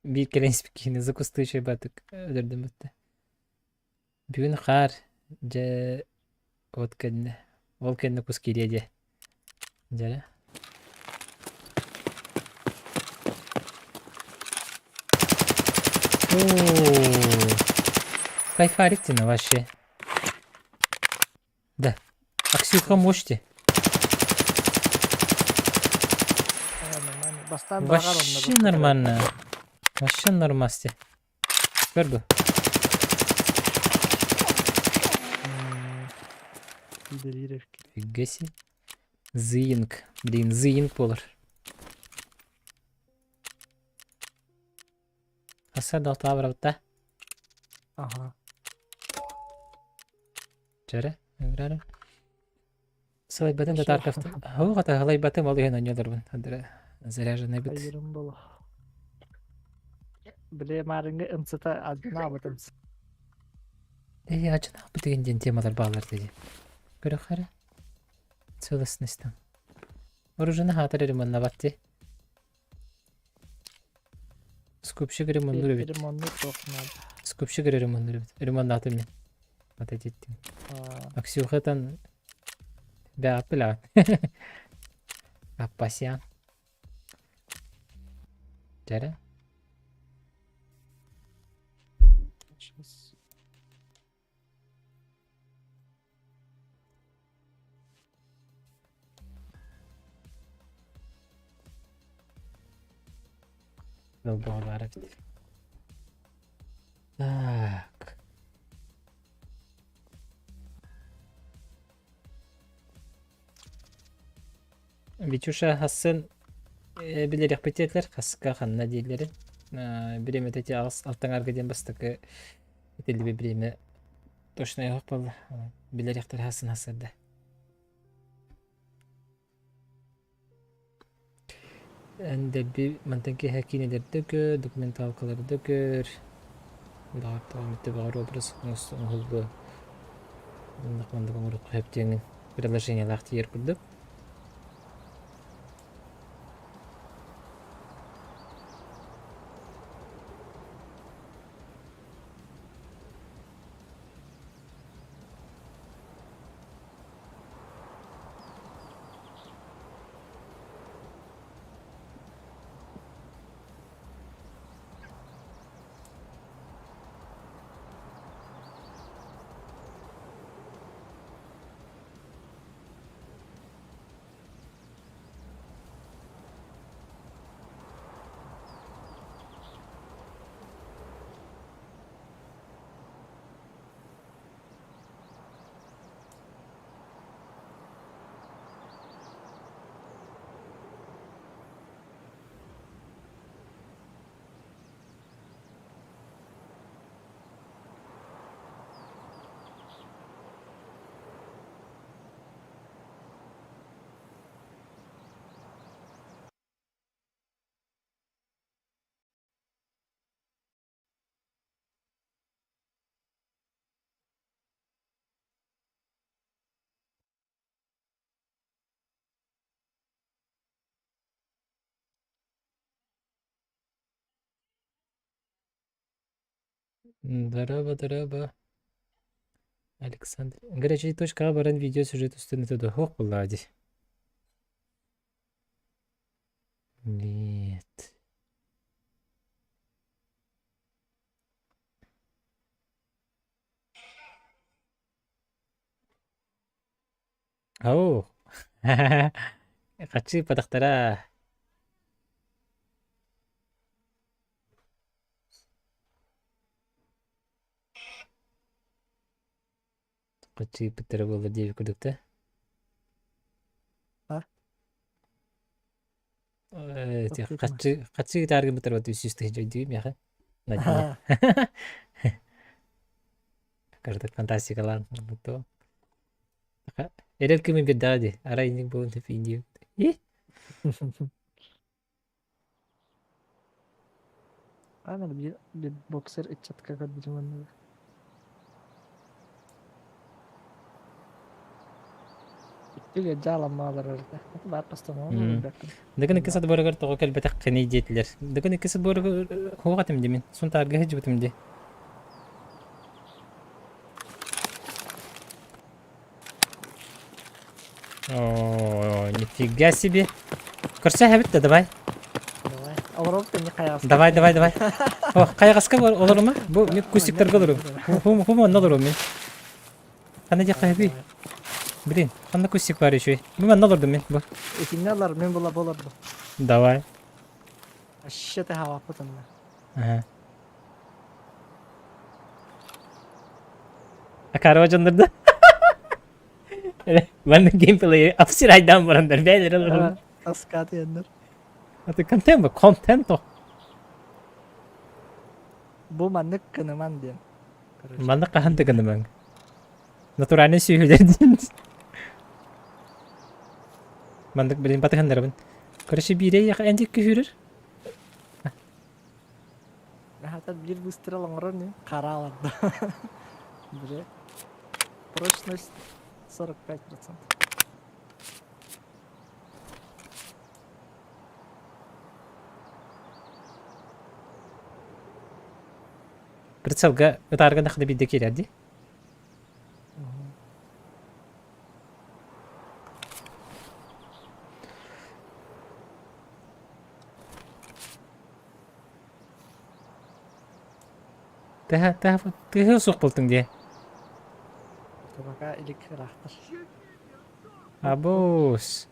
Bir kere spikini zakustu şey batık öldürdüm hatta. Bir gün kar ce ot kendine. Ol kendine kus kiriyece. Jara. Кайфарик-то вообще. Да. Аксюха можете. Вообще нормально. Вообще нормасти. Görbe. Фига себе. Зинк. Блин, зинк болар. Аса да тавра да. Ага. Жара. Грара. Салай батен да таркафты. Хау гата халай батен алый гана нёдырбын. Адра заряженный бит. Айырым болу. Біле марыңғы ымсыта адына абытымсы. Ачына бу дегенден темалар балар деди. Көрө кара. Целостностьтан. Оружие хатыр ремонт наватти. Скупщик ремонт любит. Ремонтны тоқнады. Скупщик ремонт любит. Ремонт атым мен. Атат еттим. Аксюхатан бәпіла. Аппасян. Жара. Сейчас. Долбоолары бит. Так. Витюша Хасын Bilerek bitirdilər, kaska xanna deyirlər. Bireme teki ağız alttan arkadan bastık. Bitirli bir bireme точно yok bol. Bilerekler hasın hasırda. Ende bir mantıki hakineler dökür, dokumental halkaları dökür. Daha devam etti bağır obraz nasıl oldu. Bundan umurut hep diyengin. Приложение лахты yer kurduk. Дараба. Александр. Горячий точка баран видео сюжет üstüne tutu. Hok bulladı. Нет. Ау. Kaçı padaktara. Kaçı pıtırı bulur diye kurduk da. Ha? Evet, Yok, kaçı targı pıtırı batı üst üste hiç diyeyim ya. Надя. Kardık fantastikalar. Bu. Erel kimin bir daha de. Arayın bu ne video. Aynen bir boxer iç çatka kadar onları. Juga jalan malar orada. Itu batas tuh mau bakın. Dagın ikisi de böyle toğu kelbete qani diyetler. Dagın ikisi böyle huğatım demin. Son targı hiç bitim de. О, нифига себе. Көрсәһә бит давай. Давай. Авырып та не каясın. Давай. О, кайгаска бар olur mu? Bu мен күстектер булыр. Хум оннан olur мен. Кана жакка хеби. Блин, кандай күстек бар еще. Bu мен olurdum мен. Bu. İkinci alır ben bula bulur bu. Давай. Aşağı da hava patınlar. Ага. Akarva candırdı. Ben de gameplay'i upside'dan varandır. Beyler alırım. Askat yenir. Hadi contento. Bu manlık kınıman diyen. Bana kahan tıkanı ben. Naturalne söylerdin. Mandık bilin batı kandır ben. Karışı bir yere encik küfürür. Hatta bir booster alınır ne? Kara alırdı. Bire. Прочность 45%. Прицелга ытарга дақды бидде келерди. Тағы соқ болтың де. Tabaka ilik rahtır. Абус.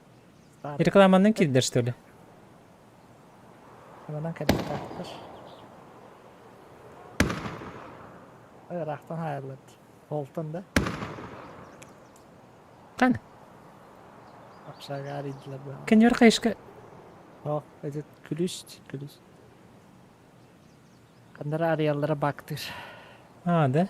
Рекламадан келдер, что ли? Hemen kadar rahtır. Ay rahtın hayırlıdır. Voltun da. Kan. Akşa gari idiler bu. Kan yor kayışka. Oh, evet külüs. Kanlara arayalara baktır. Ha da.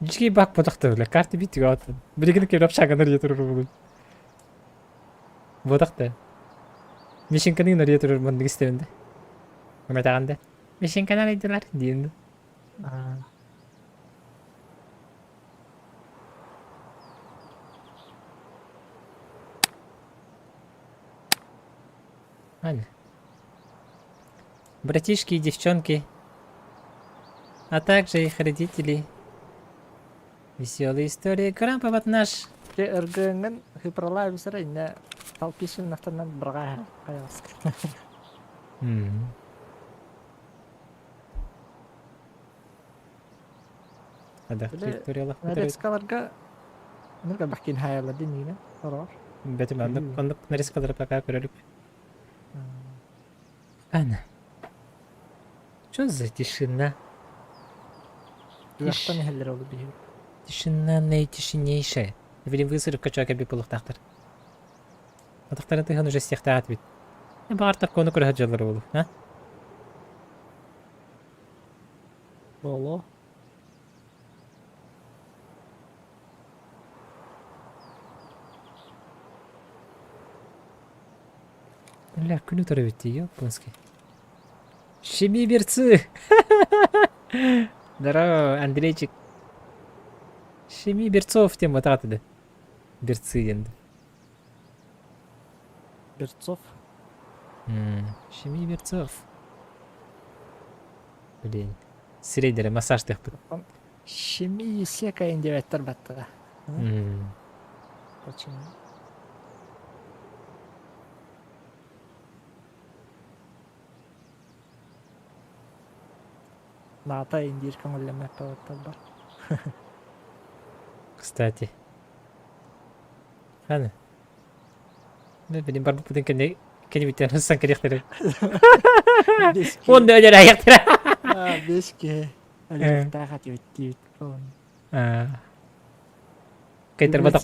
Hiçbir bakmadık da öyle. Kartı bitiyor atın. Birikini kebap şakalar yatırır oğlum. Badak da. Mission kanı nereye yatırır bunun isteminde. Mehmet Ağa'nda. Mission kanal ediyorlar diyordu. Aa, Ладно. Братишки и девчонки, а также их родители. Веселые истории Грампа вот наш. ırgının hıpralar bir sıra yine talpisinin naftandan bırgaya kayas. هذا Böyle история الله nerede قدرت. skalarga nerede bakayım hayaladın yine sorar. Бетим андык нарез кадыр пока көрөлүк. Ана. Что за тишина? Duyaktan neler oldu bir. Тишина наитишинейшая. Видим высырып качака биполуктактар. Атактарын тыгын уже сехтаат бит. Бартак кону көрө хаджалар болу, а? Bolo. Ля, күнү тора битти, японский. Шими берцы! Здорово, Андрейчик. Шими берцов тем ататыды. Берцы енді. Birtsov. Шими берцов. Блин. Сирейдері массаж тек бұд. Şimdi sekayın devetler battı. Kaçın. Nata indir kanalına pavatalar. Кстати. Ладно. Ну, блин, барбу пудин кенебит сан керектери. Он да öyle ayaktır. Beşke. Öyle takat bitti. Kaytar batak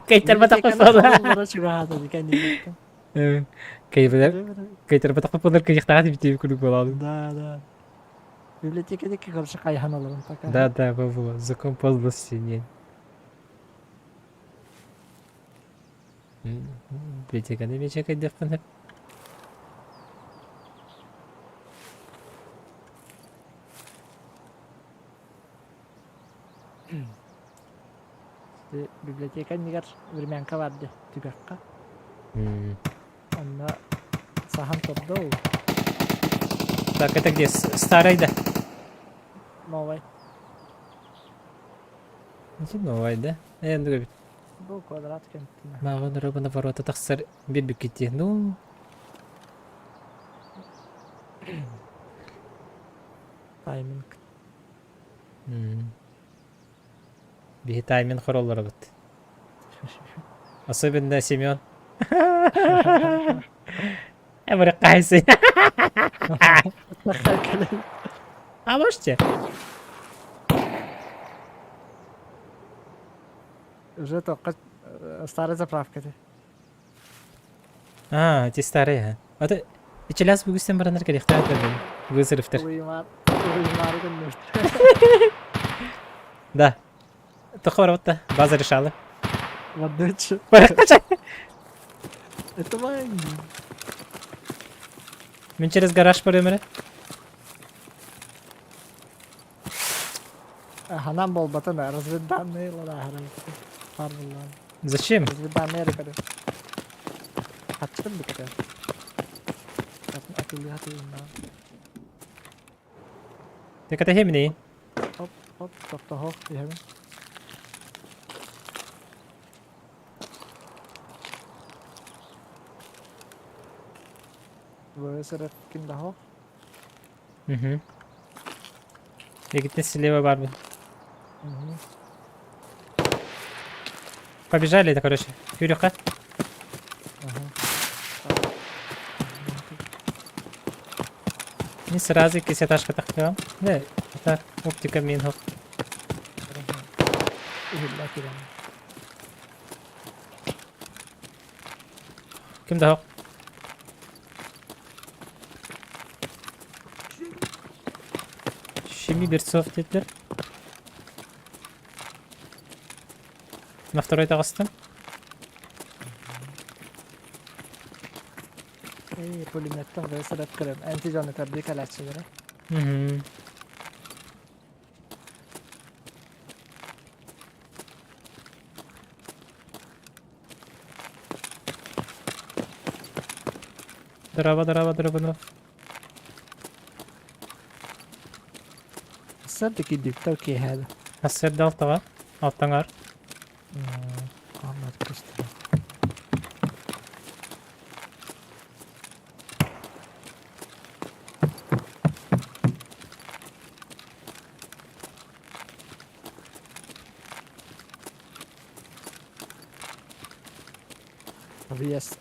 kaytar batak sonra. Bana şu rahat oldu kendini. Kaytar batak sonra kayıkta bitti kulüp olalı. Да. Библиотекадaki karşı kayhan alalım taka. Да, бабу, закон подлости нет. Библиотекада бичекай деп кана. Biblioteka nigar vermenka vardı tügakka. Onda sahan topda o. Так, это где? Старый, да? Новый. Это новый, да? Я думаю, Bu kvadrat kentine. маған робына ворота тақсар бербек кетті. Ну, Timing. бихи таймен хороллары бұд. Особенно Семен. Әмірі қайсы. А можете? Уже только старая заправка. А, эти старые. А ты сейчас бүгістен баранар керек тағдырдың. Вызырыфтыр. Uyumar günlük. Да. Тұқы бар бұтта. База решалы. Вадычы. Бараққача. Это мой. Мен через гараж бар өмірі. Hanam bol batana. Разведданные ладахара. Парлан. Зачем? Разведданные рекорды. Kaçtım bir kere. Atılıyor. Ты ката хемini. Hop. Çok da hop. Bir hemen. Böyle sırıtkın da hop. Угу. Я говорит, слева барбы. Побежали это, короче. Кюрюха. Не сразу кисеташка тахтам. Да, так, оптика минхов. İlla ki ben. Kim daha? Şimdi bir soft dediler. На второй тагыстым. Pulimetten böyle sebep kırım. Anticanı tebrik alaççıları. Мгм. Дрова. Sıradaki dipte ki hadi. Hasser de alttaga. Alttan ar. Anladık işte.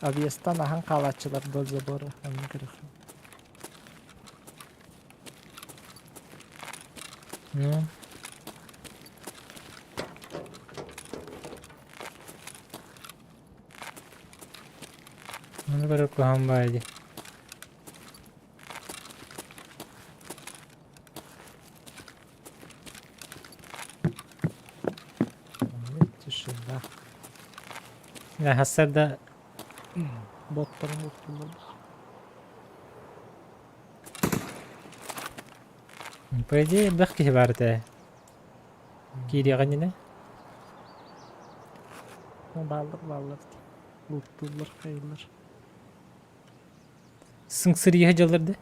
Aviyes'tan ahan kalatçılar doze boru. Onu kırık. Ну. Onu böyle kohan baydı. Düşün bak. Ya hasser de Botların botları. по идее бэхки барда. Кири ганина. Baldır. Botlar kayılır. Сыңсыр ihe жаларды.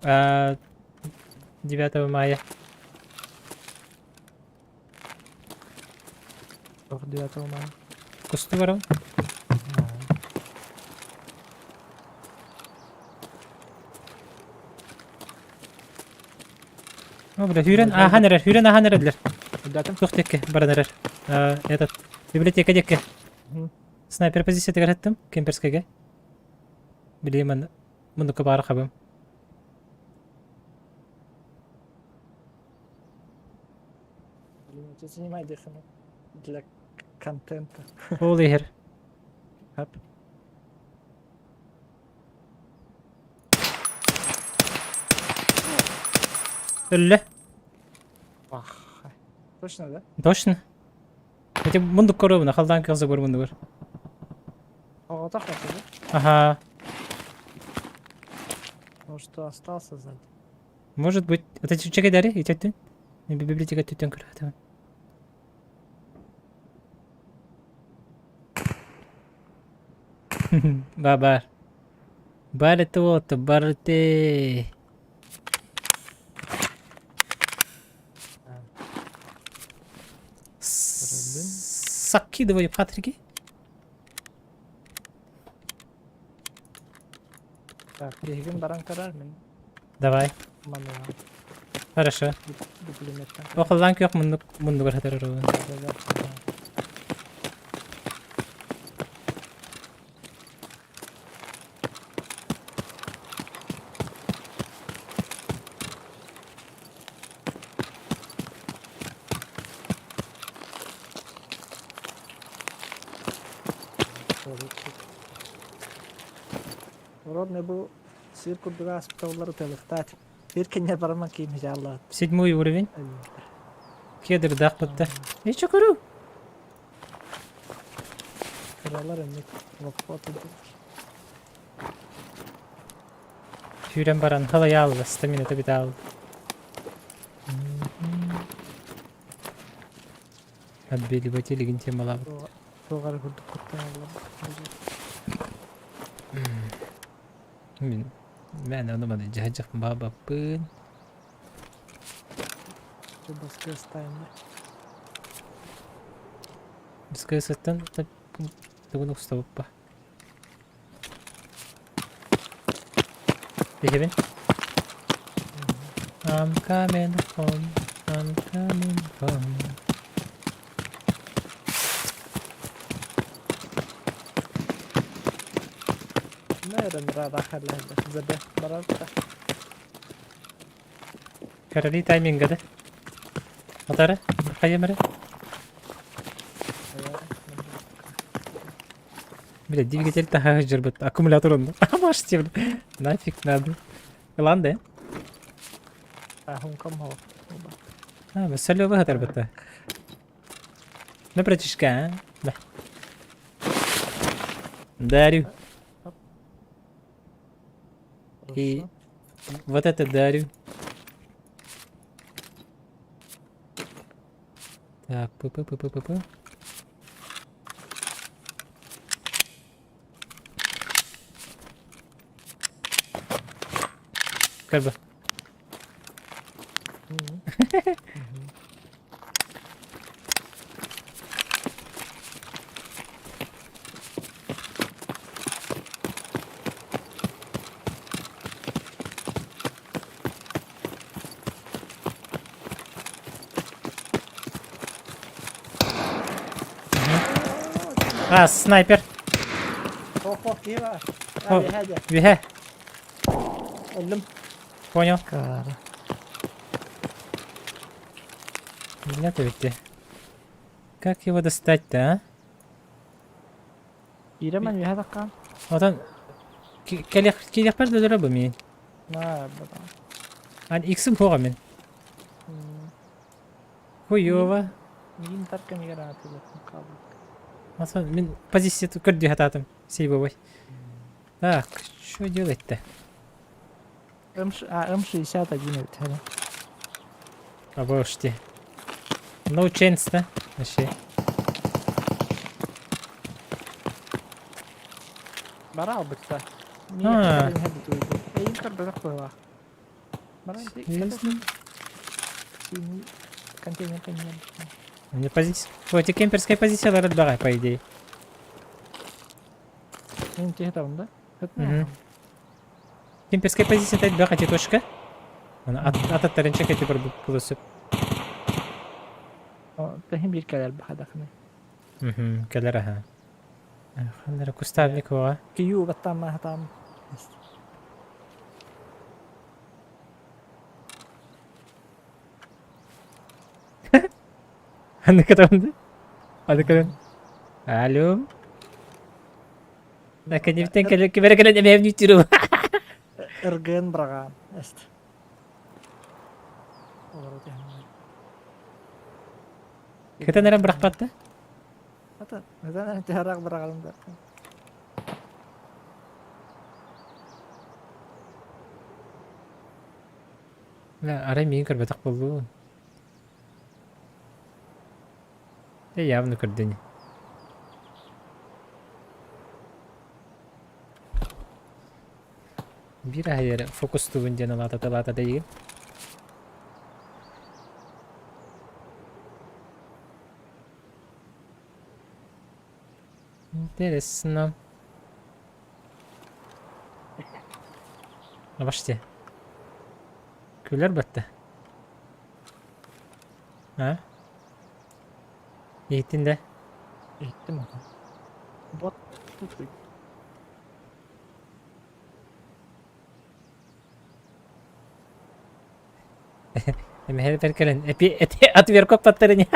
А 9 мая. Yok diyor olmaya. Кусты бар. О, бля, Хюрен, Хюрен нерелер. Датым. Тух теке, бар нерер. Этот библиотека деке. Снайпер позиция тегәрәттем, кемперскеге. Билемән, мондый бары хабым. Занимай дыхание для контента. Ул ихер. Hep. Öllə. Vah. Точно, да? Точно. Эти мундук коробуна, халдан кызы бар мунду бар. О, так хотели. Ага. Может, остался сзади. Может быть. Вот эти чеки дари, и тетин. Не библиотека тетин кырат. Бар. Бар это вот, бар ты. Закидывай Патрики. Так, Егин баран карар мен. Давай. Мана. Хорошо. Дуплеметтен. Оқылдан күйек мұнды бір хатар ұруын. Родный был цирку два спиталлары телехтать. Иркенне барман кийим жалла. 7 уровень. Кедір дақ бітті. Ечі көру. Кралар эмне лопоты. Тюрем баран халай алды. Стамина табита алды. Әббелі бәтелігін темалабы. Тоғар күрдік күрттен алла. Мен анымады жахажақ бабаппын. Басқа стайында. Бізгі саттан тұғын ұқсты баппа. Декебен? I'm coming home. Neden rahat hallerle. Zebe. Barar da. Karali timing gada. Atara. Kayamara. Бля, двигатель-то жрбет. Аккумулятор он. Маш тебе. Нафиг надо. Ладно. Hun kom ho. بس اللي بهتر بتا. نبرتش كان. لا. داريو. И вот это дарю. Так, пы-пы-пы-пы-пы. Как бы. Снайпер. Hop iyi var. Hop. Hadi. Вихе. Öldüm. Понял. Kara. Меня-то ведь. Как его достать-то, а? İremen bir hadi kan. Вот он. Келех пар да дөрөбө мен. Na baba. Ан иксим хога мен. Хуёво. Мин таркан егер атылып калды. Аслан мен позицияты көрдү хататым. Сейбовой. Так, что делать-то? М61 evet hele. Обожди. No chance-то. Вообще. Bara aldık da. Ha. Niye hadi duydu. Eğim karda koywa. Bara Ясно. Sini контейнер контейнер. У меня позиция. Вот и кемперская позиция дорогая, по идее. Benim tehtamda. Мгм. Кемперская позиция тайт бака точка. Она аттарын чекети бір плюсып. Tehim bir kadar bahadakını. Келер аха. Хандар кустарник ова. Kiyu battan ma hatam. Аны катамды. Аны катам. Алло. Наконец-то кемерген эмем нютүрү. Irgın bırakan. Est. Кета нерем бракпатты? Hatta neden tehrak bırakalım da. Арай мен көрбөтөк болду. Явно көрдүн. Бир айыр фокус түбүнден алата деген. Интересно. Баште. Күлер бітті. Ha? Gittin de. Ettim onu. Bot tutuyor. Hem perkelen. Отвертку подтырни.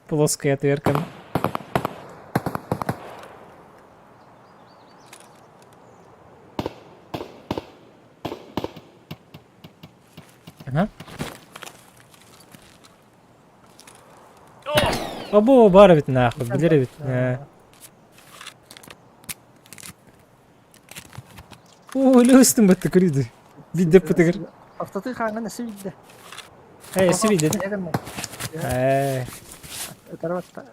Плоская отвертка. Ага. Або бар бит нахуй, билер бит. О, löstüm bitti kredi. Bir de pıtıgır. Haftatı kanka nasıl bildi? Esi bir dedi. Yakın mı? Tarafta.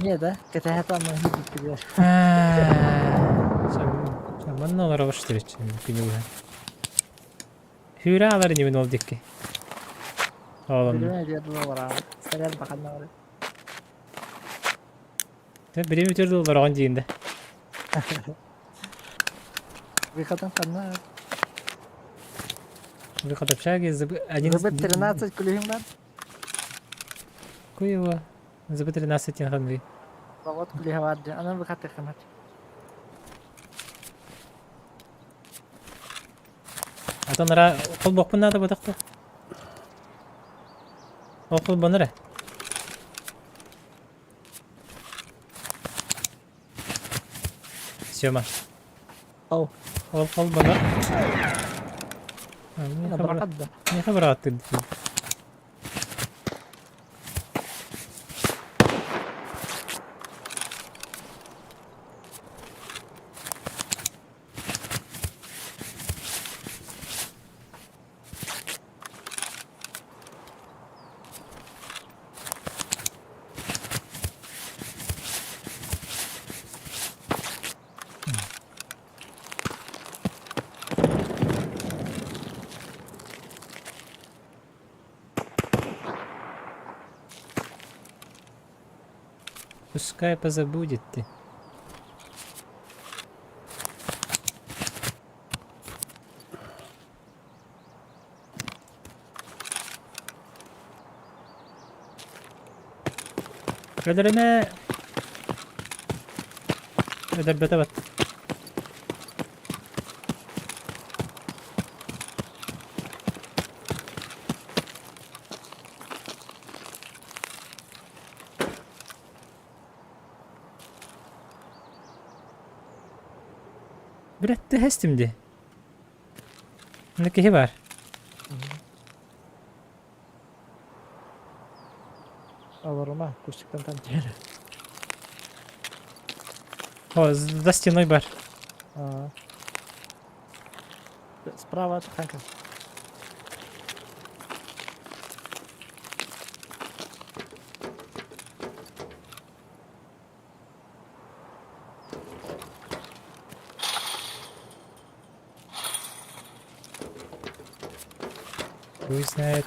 Niye de? Кетехата мı gitti? Sen bana onlara başlar için. Bilmiyorum. Hüra alır nimen oldu ki. Oğlum. Bilmem diye dolar abi. Selam bakalım abi. Birim $1 on diyinde. Bir kadın kanına. Выхода шаги, один... Забыть 13 kulühüm var. Какой его? Забыть 13 тенганви. Zavod kulühü vardı. Anam bir katı kıymet. Atan ara okul bokpun nada batakta. Okul bonere. Сёма. Au. Okul boner. Yine bırakad da. Ne haber attın? Пускай позабудет ты. Öldürme. Öder bete bat. Bıraktı hestimdi. Ne ki var? Alırım ha. Kustikten tam diğeri. О, за стеной бар. Aa. Справа kanka. Хуй знает.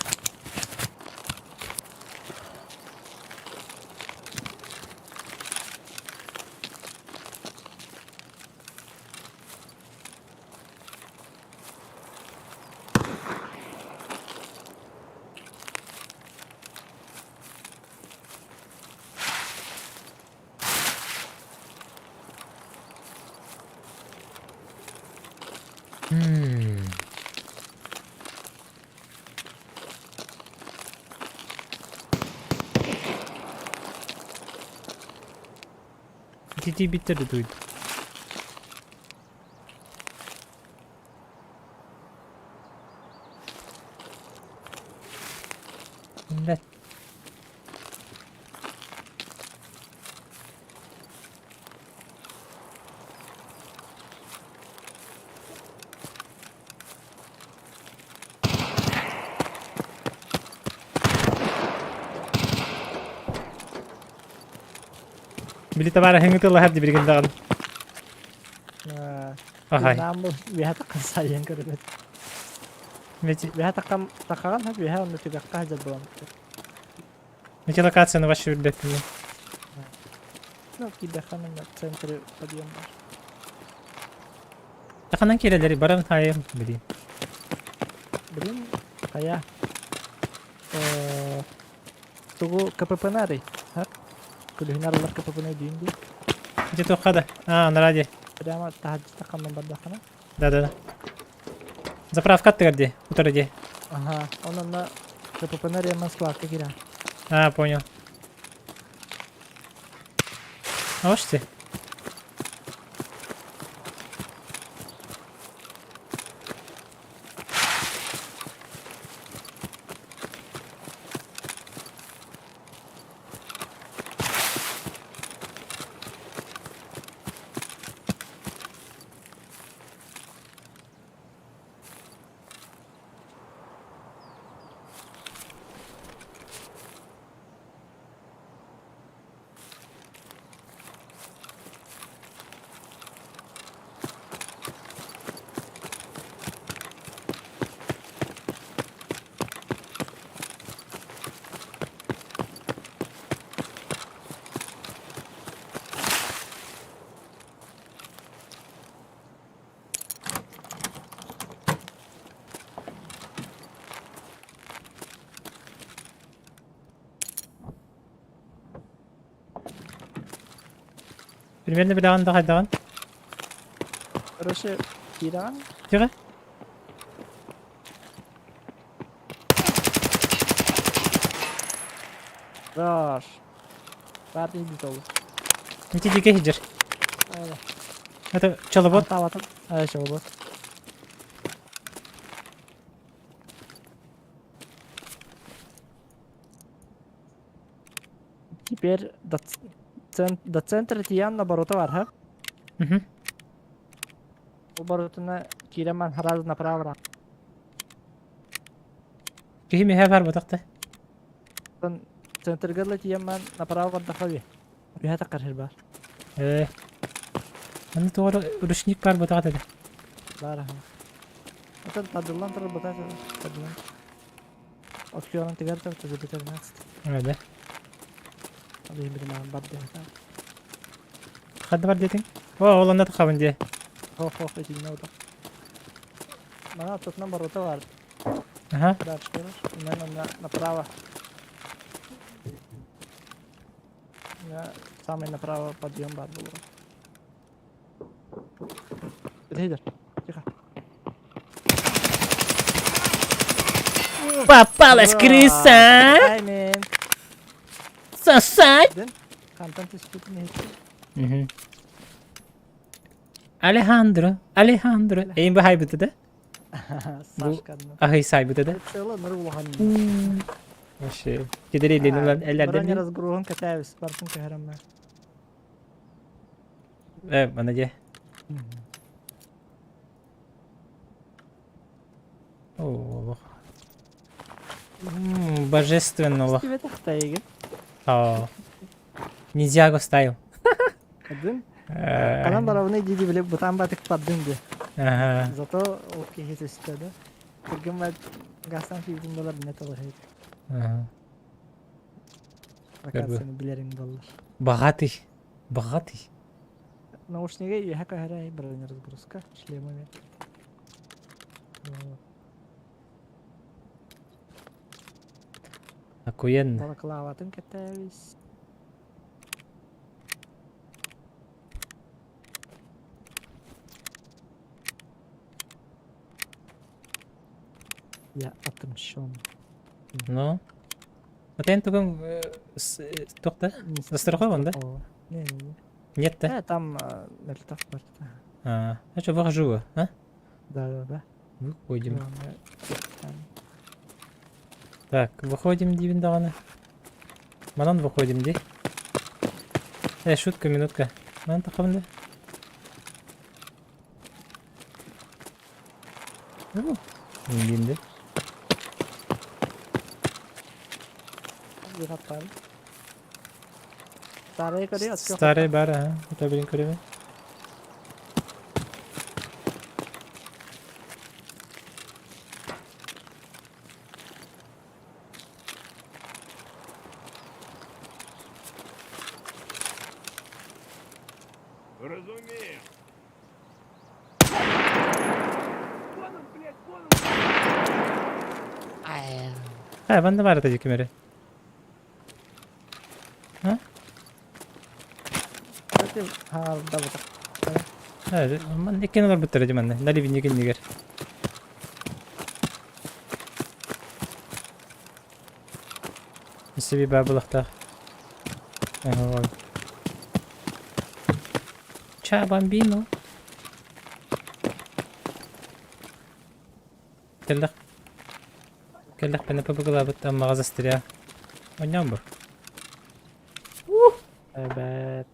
Ciddi bitirdi duydu. Millet. Bili tabara hengitullah hadi bir gün daha. Ahay. Namun biha takkan sayang kerana. Meci Biha takkan takaran ha biha onu tidak kah jadwal. meci lokasyonu başı üretimi. Yok tidak kan enggak center padiam. Kanan kireleri baran hayır bili. Belum kayak tugu kepepenari. Ha? Kudu hinarular kepepenari dinggu. Meci toqada. Ha, naradi. Ada amat tahajud takkan membadahkan. Да. Заправка отгорди, утроди. Aha, onunla kepepenari emang squawka kira. А, понял. А вот что? Примерно білаған да қайдаған. Короче, кираған. Тиға. Бар. Бар дейді толы. Нете деке хиджер. Öyle. Это чолобот. Tamam tamam. Evet şey olur. Теперь до центра тиян наоборот var ha. Мгм. Оборотuna киреман сразу направо. Кихи меха бар ботақты. Центр гырлы тиян направо отдохови. Бихата каршыр бар. Аны тоғыры ручник бар ботақты да. Бар ha. Atın tadırlan tadırlan botar tadırlan. Okuyalım tigar tabi tabi bitermez. Öyle. Abi bir man bad de. Қадды бар дедің? О, оланда тұқабын де. Хоп içinde oda. Bana tutnan barota var. Ага. Kadar çıkıyor. Hemen направо. Я самый направо подъем бар был. Лидер. Тихо. Попалась крыса! Тайминг. Сосать! Контент испытанный. Мгм. Алехандро. Эйн бу хайбыты да? Сашканы. Ахай сайбыты да? Целый мир улахан. Вообще. Кедер елені lan Бұрын әллерден раз груғын кәтәбіз. Барсын кәһәрәмә. Бана де. О, божественно. Тебе тахтайгы. Ниндзяго стайл. Kadın. Kalan barabını gidi bile butan batık paddın de. Ага. Зато окей хит istedi. Bugün ben gastan $50 net olur heydi. Ага. Fakat Tabii. seni bilerin dolar. Богатый. Наушники и хака харай броня разгрузка. Шлемами. Охуенно. Балаклаватын кәтәбіз. Я отомщен. Ну. Атен туган тоқта. Застрахован, да? Не. Нет, да? Там мертв порта. А что, выхожу, а? Да. Выходим. Там. Так, выходим, дивин дағаны. Манан выходим, ди. Шутка, минутка. Манан тақабында. Инде. Bir hata. Старые кори от Старый бар, ага. Это, блин, кореме. Разумею. Ben de var da kemeri. Ha, da bu. Evet, man ne kenara bitireceğim anne. Nali bin yekin niger. Nesi bir babılakta. Aha. Ciao bambino. Келлах пена побыгылабыт мағаза стря. Ойнам бар. Evet.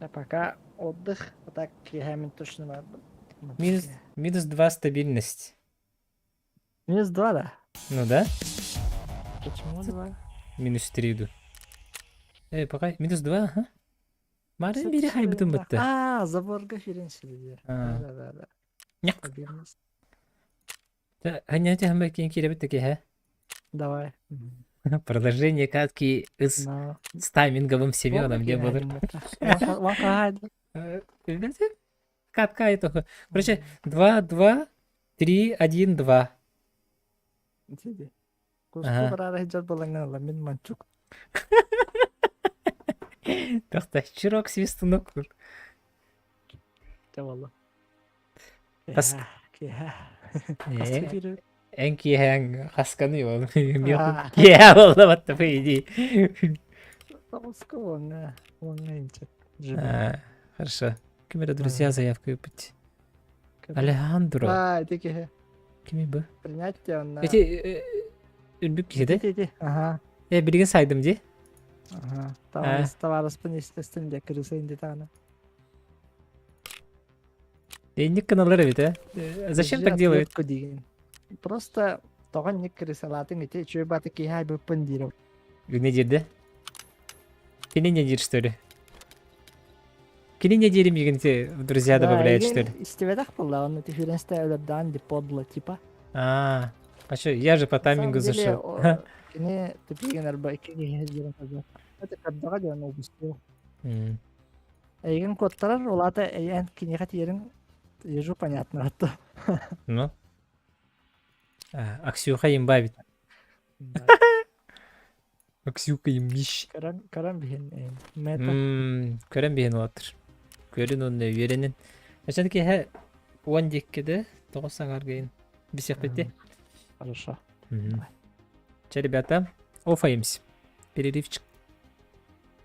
Да пока отдых. Вот так hemen точно надо. Минус 2 стабильность. Минус 2, да? Ну да? Почему 2? Минус 3 иду. Пока минус 2, ага. Марын бири хайбытын бытты. Заборга ференсили. Да. Няк. Стабильность. Ханятя хамбай кейін керебет таки, ха? Давай. Продолжение катки с тайминговым Семеном не было. Катка это. Короче, 2, 2, 3, 1, 2. Куску барара хиджат баланган ламин манчук. Тохта, чирок свистунок. Tavalla. Kas- Kehä. Ee, Kasvipiiri. En kiehen haskanıyor. Aa. Kiehen olamadı bu iyi. Tamska вон инче. Хорошо. Кемера друзья заявку пить. Алехандро. Это кehä. Kimi bu? Принятие он. Eti ülbük kişide. Иди. Ага. Bilgin saydım di. Ага. Товарищ по естественности крыса индитана. Денег каналları bir de. Зачем так делают? Просто тоган не крысалатын эти чё баты кehä бы пандиров. Ne dirdi? Kini ne dir что ли? Kini ne dirim yigинти друзья добавляет что ли? Истеведах была, он эти филинсты дан подло типа. А что, я же по таймингу зашел. Ini тупиген арба икиге хезгерен каза. Это каддага ден убусту. Эйген коттарар олата эйен кинеха тиерин ежу понятно атту. Ну. Аксюха имба бит. Аксюха имбиш. Каран бихин мета. Көрен биген олатыр. Көрін оны веренин. Ачадыки хэ уан деккеде тоғысаңар кейін. Бисек бетте. Хорошо. Че, ребята, офаемся. Перерывчик.